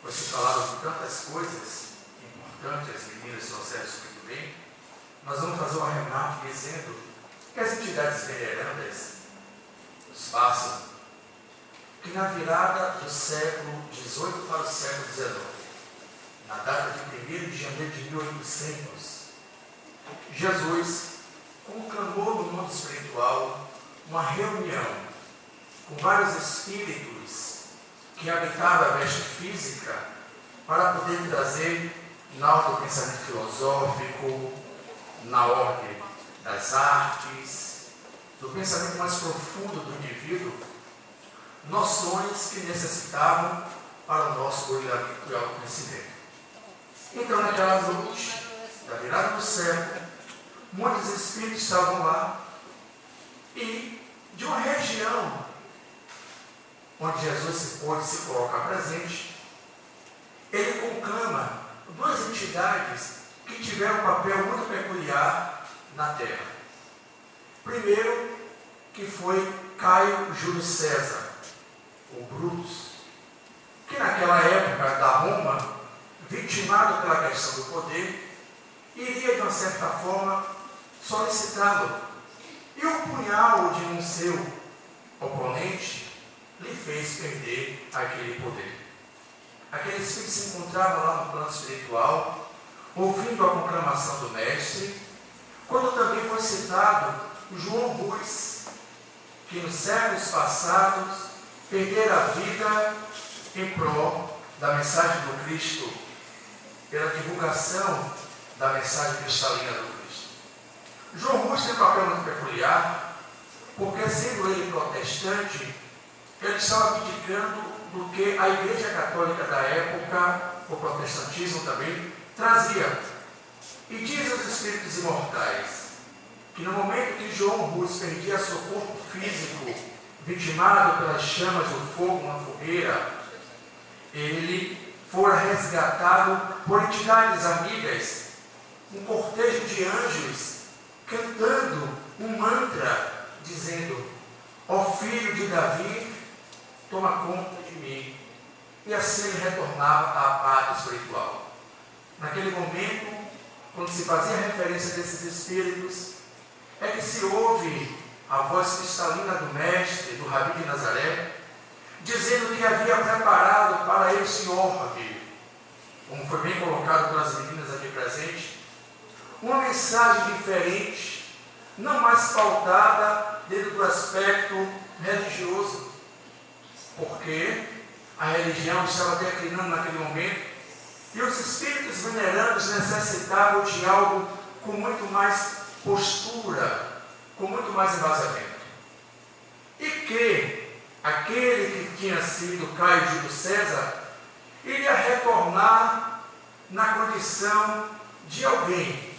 foi se falado de tantas coisas importantes, as meninas trouxeram isso muito bem. Nós vamos fazer um arremate dizendo que as entidades venerandas nos passam que na virada do século XVIII para o século XIX, na data de 1º de janeiro de 1800, Jesus conclamou no mundo espiritual uma reunião com vários espíritos que habitavam a veste física para poder trazer na ordem do pensamento filosófico, na ordem das artes, do pensamento mais profundo do indivíduo, noções que necessitavam para o nosso brilhamento e autoconhecimento. Então, naquela noite da virada do século, muitos espíritos estavam lá e de uma região onde Jesus se pôde se colocar presente, ele conclama duas entidades que tiveram um papel muito peculiar na Terra. Primeiro, que foi Caio Júlio César, o Brutus, que naquela época da Roma, vitimado pela questão do poder, iria de uma certa forma solicitá-lo. E o punhal de um seu oponente lhe fez perder aquele poder. Aquele espírito se encontrava lá no plano espiritual, ouvindo a conclamação do mestre, quando também foi citado João Rus, que nos séculos passados perdera a vida em prol da mensagem do Cristo, pela divulgação da mensagem cristalina do Cristo. João Rus tem um papel muito peculiar, porque sendo ele protestante, ele estava abdicando do que a Igreja Católica da época, o protestantismo também, trazia. E diz aos espíritos imortais que no momento que João Rus perdia seu corpo físico, vitimado pelas chamas do fogo na fogueira, ele fora resgatado por entidades amigas, um cortejo de anjos, cantando um mantra, dizendo: ó filho de Davi, toma conta de mim. E assim ele retornava à pátria espiritual. Naquele momento, quando se fazia referência desses espíritos, é que se ouve a voz cristalina do mestre, do Rabi de Nazaré, dizendo que havia preparado para esse orbe, como foi bem colocado pelas meninas aqui presentes, uma mensagem diferente, não mais pautada dentro do aspecto religioso, porque a religião estava declinando naquele momento e os espíritos venerandos necessitavam de algo com muito mais postura, com muito mais embasamento. E que aquele que tinha sido Caio Júlio César iria retornar na condição de alguém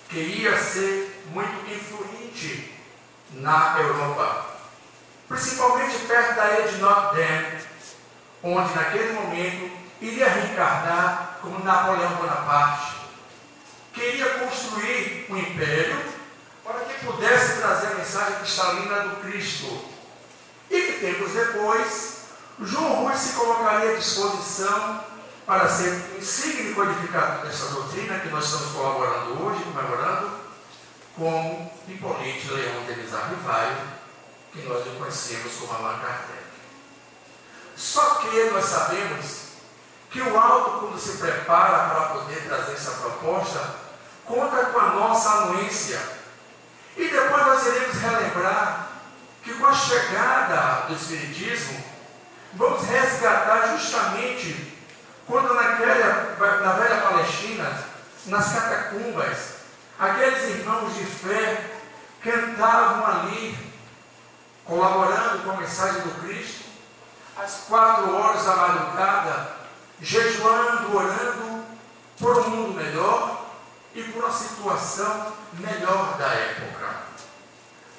que ia ser muito influente na Europa, principalmente perto da ilha de Notre Dame, onde naquele momento iria reencarnar como Napoleão Bonaparte, que iria construir um império para que pudesse trazer a mensagem cristalina do Cristo. E que tempos depois, João Rus se colocaria à disposição para ser o insigne codificador dessa doutrina que nós estamos colaborando hoje, comemorando, com Hipólite Leão Denis Arrivaio, que nós o conhecemos como Allan Kardec. Só que nós sabemos que o alto, quando se prepara para poder trazer essa proposta, conta com a nossa anuência. E depois nós iremos relembrar que com a chegada do Espiritismo, vamos resgatar justamente quando na velha Palestina, nas catacumbas, Aqueles irmãos de fé que entravam ali, colaborando com a mensagem do Cristo, às 4 horas da madrugada, jejuando, orando por um mundo melhor e por uma situação melhor da época,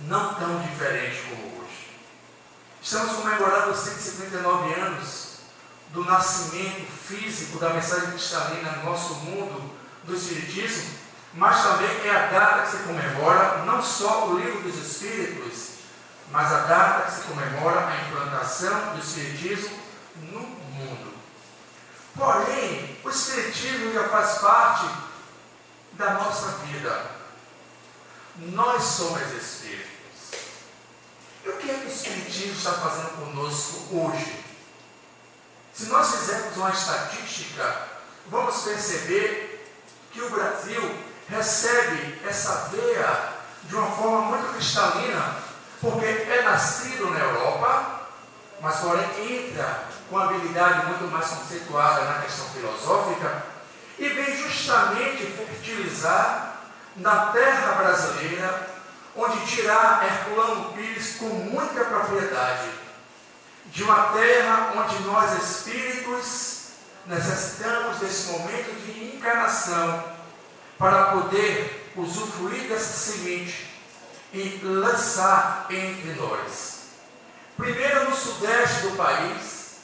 não tão diferente como hoje. Estamos comemorando os 159 anos do nascimento físico da mensagem cristalina no nosso mundo do Espiritismo, mas também é a data que se comemora não só o Livro dos Espíritos, mas a data que se comemora a implantação do Espiritismo no mundo. Porém, o Espiritismo já faz parte da nossa vida. Nós somos espíritos. E o que é que o Espiritismo está fazendo conosco hoje? Se nós fizermos uma estatística, vamos perceber que o Brasil recebe essa veia de uma forma muito cristalina, porque é nascido na Europa, mas porém entra com habilidade muito mais conceituada na questão filosófica e vem justamente fertilizar na terra brasileira, onde dirá Herculano Pires com muita propriedade, de uma terra onde nós espíritos necessitamos desse momento de encarnação para poder usufruir dessa semente e lançar entre nós. Primeiro no sudeste do país,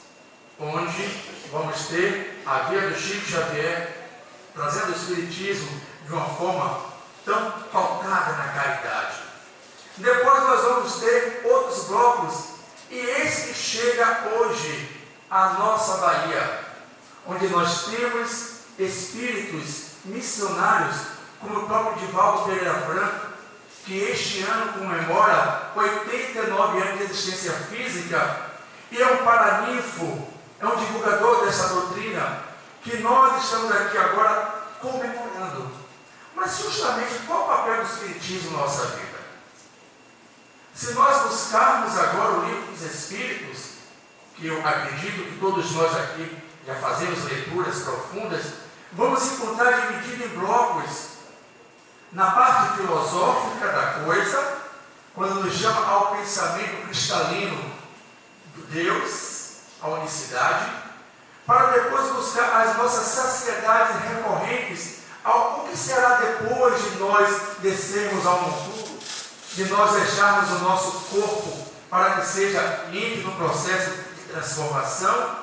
onde vamos ter a via do Chico Xavier, trazendo o Espiritismo de uma forma tão pautada na caridade. Depois nós vamos ter outros blocos, e esse que chega hoje à nossa Bahia, onde nós temos espíritos missionários, como o próprio Divaldo Pereira Franco, que este ano comemora 89 anos de existência física, e é um paraninfo, é um divulgador dessa doutrina, que nós estamos aqui agora comemorando. Mas justamente qual o papel do Espiritismo na nossa vida? Se nós buscarmos agora o Livro dos Espíritos, que eu acredito que todos nós aqui já fazemos leituras profundas, vamos encontrar dividido em blocos. Na parte filosófica da coisa, quando nos chama ao pensamento cristalino do Deus, a unicidade, para depois buscar as nossas saciedades recorrentes, o que será depois de nós descermos ao mundo, de nós deixarmos o nosso corpo para que seja entre no processo de transformação,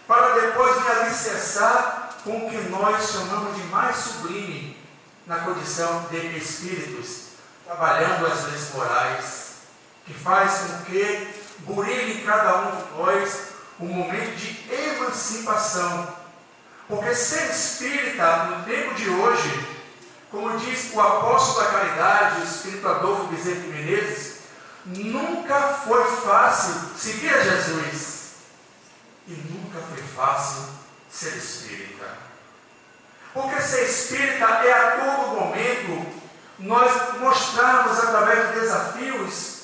para depois me alicerçar com o que nós chamamos de mais sublime na condição de espíritos, trabalhando as leis morais, que faz com que burilhe em cada um de nós um momento de emancipação. Porque ser espírita no tempo de hoje, como diz o apóstolo da caridade, o espírito Adolfo Bezerra de Menezes, nunca foi fácil seguir a Jesus e nunca foi fácil ser espírita. Porque ser espírita é a todo momento nós mostrarmos através de desafios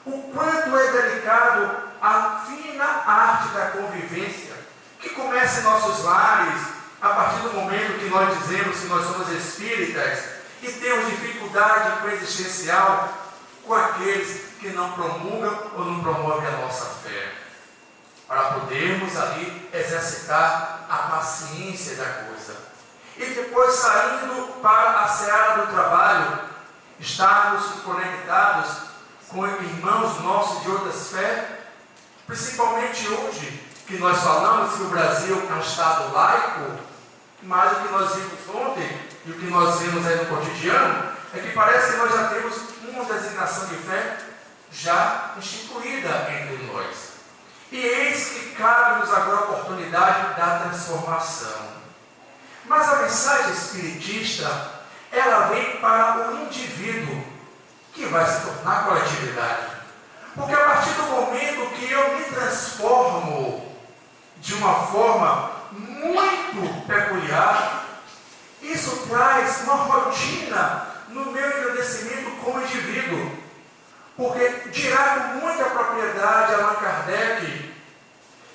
o quanto é delicado a fina arte da convivência, que começa em nossos lares, a partir do momento que nós dizemos que nós somos espíritas e temos dificuldade coexistencial com aqueles que não promulgam ou não promovem a nossa fé, para podermos ali exercitar a paciência da coisa. E depois, saindo para a seara do trabalho, estarmos conectados com irmãos nossos de outras fés, principalmente hoje, que nós falamos que o Brasil é um Estado laico, mas o que nós vimos ontem e o que nós vemos aí no cotidiano é que parece que nós já temos uma designação de fé já instituída entre nós. E eis que cabe-nos agora a oportunidade da transformação. Mas a mensagem espiritista, ela vem para o indivíduo, que vai se tornar coletividade. Porque a partir do momento que eu me transformo de uma forma muito peculiar, isso traz uma rotina no meu engrandecimento como indivíduo. Porque dirá com muita propriedade Allan Kardec,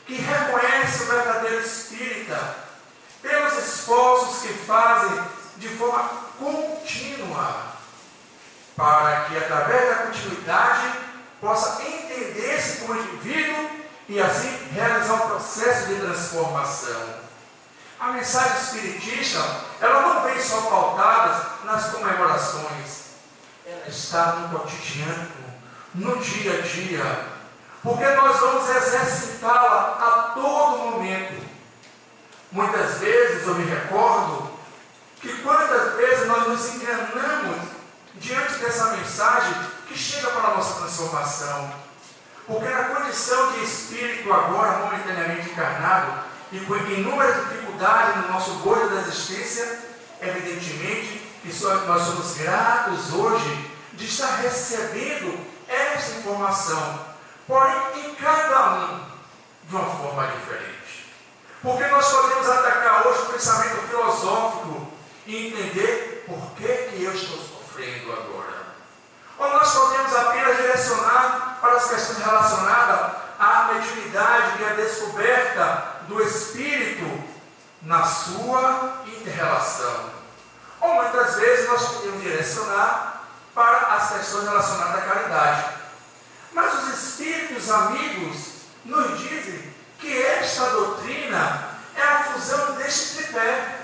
que reconhece o verdadeiro espírita pelos esforços que fazem de forma contínua, para que, através da continuidade, possa entender-se como indivíduo e, assim, realizar um processo de transformação. A mensagem espiritista, ela não vem só pautada nas comemorações, ela está no cotidiano, no dia a dia, porque nós vamos exercitá-la a todo momento. Muitas vezes eu me recordo que quantas vezes nós nos enganamos diante dessa mensagem que chega para a nossa transformação, porque na condição de espírito agora momentaneamente encarnado e com inúmeras dificuldades no nosso gozo da existência, evidentemente que nós somos gratos hoje de estar recebendo essa informação, porém em cada um de uma forma diferente. Porque nós podemos atacar hoje o pensamento filosófico e entender por que eu estou sofrendo agora. Ou nós podemos apenas direcionar para as questões relacionadas à mediunidade e à descoberta do espírito na sua inter-relação. Ou muitas vezes nós podemos direcionar para as questões relacionadas à caridade. Mas os espíritos amigos nos dizem que esta doutrina é a fusão deste tripé,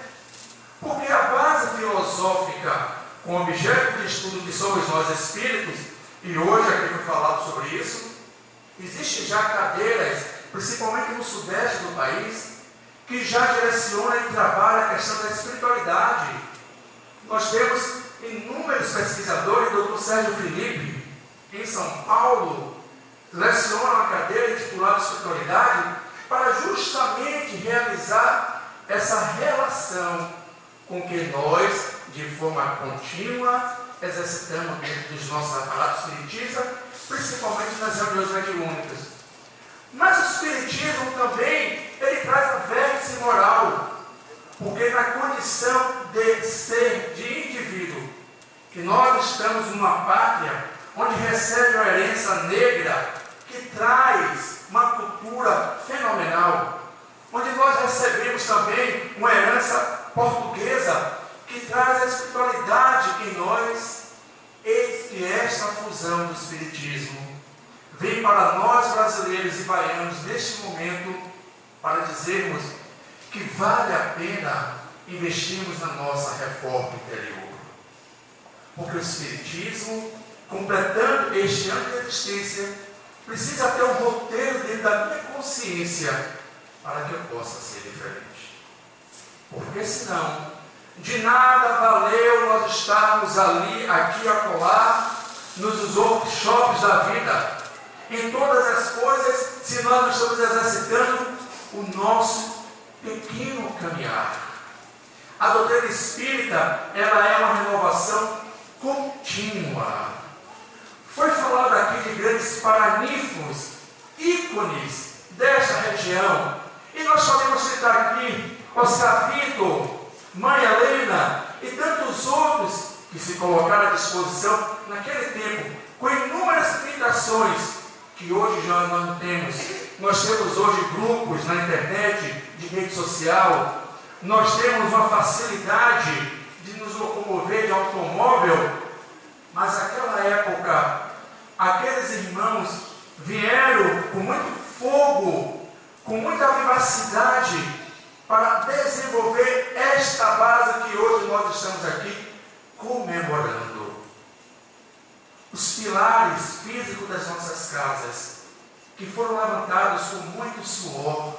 porque a base filosófica com objeto de estudo que somos nós espíritos, e hoje aqui foi falado sobre isso, existem já cadeiras, principalmente no sudeste do país, que já direciona e trabalha a questão da espiritualidade. Nós temos inúmeros pesquisadores, o Dr. Sérgio Felipe, em São Paulo, leciona uma cadeira intitulada Espiritualidade para justamente realizar essa relação com que nós, de forma contínua, exercitamos dentro dos nossos aparatos espiritistas, principalmente nas reuniões mediúnicas. Mas o espiritismo também, ele traz a vértice moral, porque na condição de ser, de indivíduo, que nós estamos numa pátria onde recebe uma herança negra que traz uma cultura fenomenal, onde nós recebemos também uma herança portuguesa que traz a espiritualidade em nós. Eis que esta fusão do espiritismo vem para nós brasileiros e baianos neste momento para dizermos que vale a pena investirmos na nossa reforma interior. Porque o espiritismo, completando este ano de existência, precisa ter um roteiro dentro da minha consciência para que eu possa ser diferente. Porque senão, de nada valeu nós estarmos ali, aqui, acolá, nos workshops da vida, em todas as coisas, se nós não estamos exercitando o nosso pequeno caminhar. A doutrina espírita, ela é uma renovação contínua. Foi falado aqui de grandes paranífos, ícones desta região, e nós podemos citar aqui Oscar Vitor, Mãe Helena e tantos outros que se colocaram à disposição naquele tempo, com inúmeras limitações que hoje já não temos. Nós temos hoje grupos na internet, de rede social, nós temos uma facilidade de nos locomover de automóvel, mas naquela época, aqueles irmãos vieram com muito fogo, com muita vivacidade, para desenvolver esta base que hoje nós estamos aqui comemorando. Os pilares físicos das nossas casas, que foram levantados com muito suor,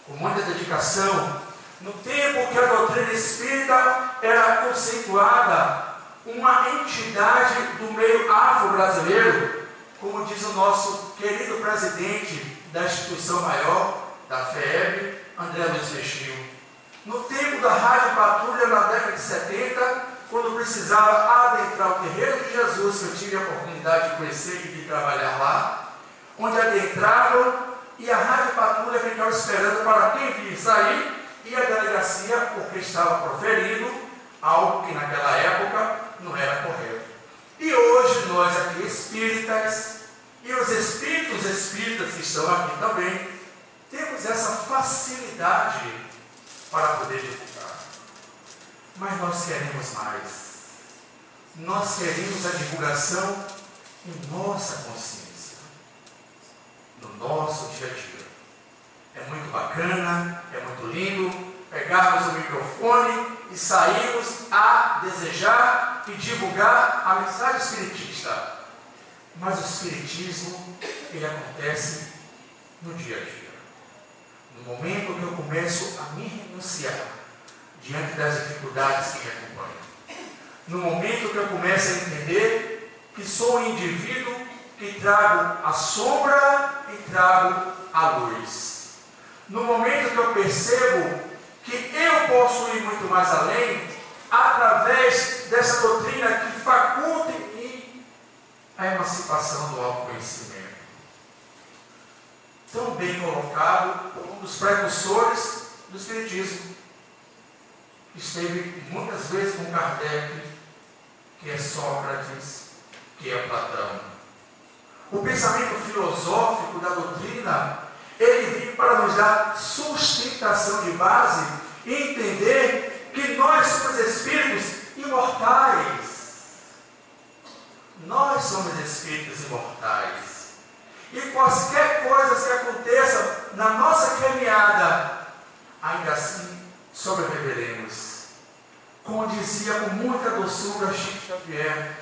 com muita dedicação, no tempo que a doutrina espírita era conceituada uma entidade do meio afro-brasileiro, como diz o nosso querido presidente da instituição maior, da FEB, André Luiz Peixinho. No tempo da Rádio Patrulha, na década de 70, quando precisava adentrar o terreiro de Jesus, que eu tive a oportunidade de conhecer e de trabalhar lá, onde adentravam e a Rádio Patrulha ficava esperando para quem vinha sair, e a delegacia, porque estava proferindo algo que naquela época não era correto. E hoje nós aqui espíritas, e os espíritos espíritas que estão aqui também, temos essa facilidade para poder divulgar. Mas nós queremos mais. Nós queremos a divulgação em nossa consciência, no nosso dia a dia. É muito bacana, é muito lindo pegarmos o microfone e sairmos a desejar e divulgar a mensagem espiritista. Mas o espiritismo, ele acontece no dia a dia. No momento que eu começo a me renunciar diante das dificuldades que me acompanham. No momento que eu começo a entender que sou um indivíduo que trago a sombra e trago a luz. No momento que eu percebo que eu posso ir muito mais além, através dessa doutrina que faculta em mim a emancipação do autoconhecimento. Tão bem colocado por um dos precursores do Espiritismo. Esteve muitas vezes com Kardec, que é Sócrates, que é Platão. O pensamento filosófico da doutrina, ele vem para nos dar sustentação de base e entender que nós somos espíritos imortais. Nós somos espíritos imortais. E quaisquer coisas que aconteçam na nossa caminhada, ainda assim sobreviveremos. Como dizia com muita doçura Chico Xavier,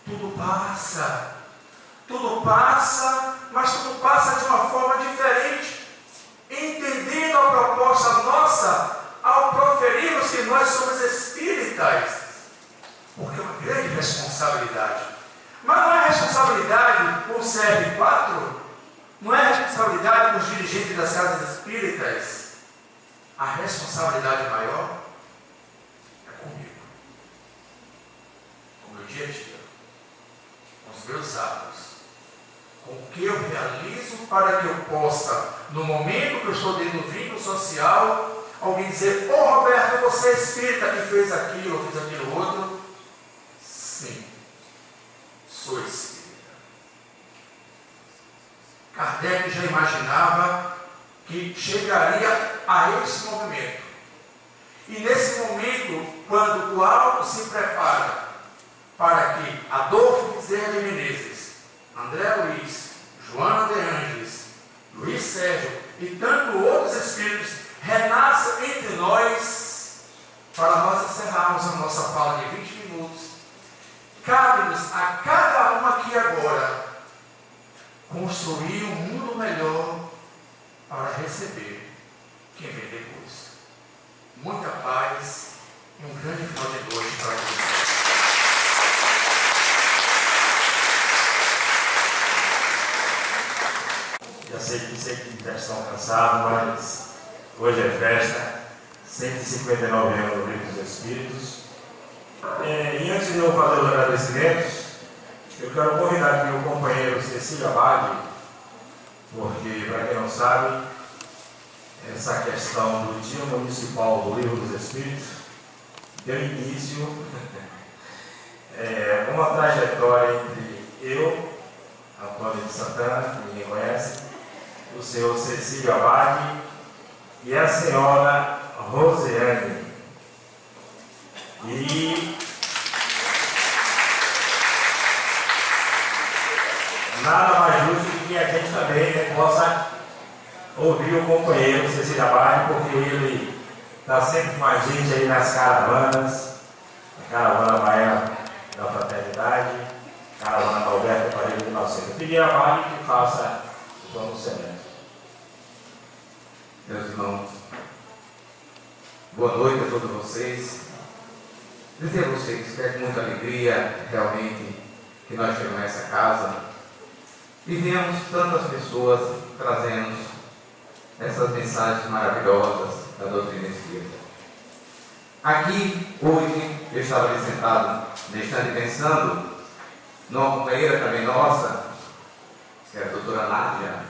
tudo passa, mas tudo passa de uma forma diferente, entendendo a proposta nossa ao proferirmos que nós somos espíritas, porque é uma grande responsabilidade. Mas não é responsabilidade com o CR4, não é responsabilidade com os dirigentes das casas espíritas. A responsabilidade maior é comigo, com o meu dia a dia, com os meus atos, com o que eu realizo para que eu possa, no momento que eu estou dentro do vínculo social, alguém dizer: ô Roberto, você é espírita que fez aquilo ou fez aquilo outro? Sim, sou espírita. Kardec já imaginava que chegaria a esse movimento. E nesse momento, quando o alto se prepara para que Adolfo Bezerra de Menezes, André Luiz, Joana de Ângeles, Luiz Sérgio e tantos outros espíritos renasçam entre nós, para nós encerrarmos a nossa fala de 20 minutos, cabe-nos a cada um aqui agora construir um mundo melhor para receber quem vem depois. Muita paz e um grande final de noite para vocês. Já sei que já estão cansados, mas hoje é festa, 159 anos do Livro dos Espíritos. E antes de eu fazer os agradecimentos, eu quero convidar aqui o companheiro Cecílio Abade, porque, para quem não sabe, essa questão do Dia Municipal do Livro dos Espíritos deu início uma trajetória entre eu, Antônio de Santana, que ninguém conhece, o senhor Cecílio Abade e a senhora Rosiane. E nada mais justo do que a gente também possa ouvir o companheiro Cecílio Abade, porque ele está sempre com a gente aí nas caravanas, a caravana Baiana da Fraternidade, a caravana da Alberto Paredes de Nascimento. Eu pedi a Abade que faça o pronunciamento. Meus irmãos, boa noite a todos vocês. Dizer a vocês que é com muita alegria realmente que nós chegamos a essa casa e vemos tantas pessoas trazendo essas mensagens maravilhosas da doutrina espírita. Aqui, hoje, eu estava ali sentado neste instante pensando numa companheira também nossa, que é a doutora Nádia,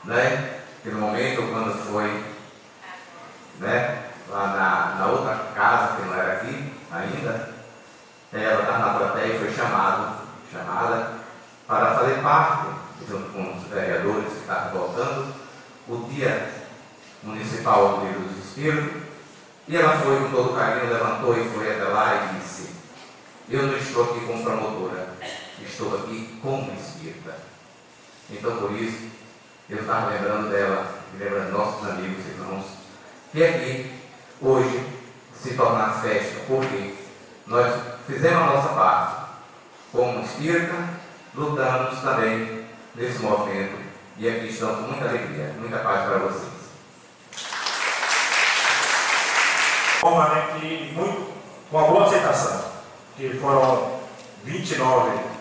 né? Que no momento, quando foi, né, lá na outra casa, que não era aqui ainda, ela estava na plateia e foi chamada para fazer parte, junto com os vereadores que estavam voltando, o Dia Municipal do Livro dos Espíritos, E ela foi com todo carinho, levantou e foi até lá e disse: eu não estou aqui como promotora, estou aqui como espírita. Então, por isso, eu estava lembrando dela, e lembrando nossos amigos e irmãos, que aqui, hoje, se torna festa, porque nós fizemos a nossa parte. Como espírita, lutamos também nesse movimento, e aqui estamos com muita alegria, muita paz para vocês. Com uma boa aceitação, que foram 29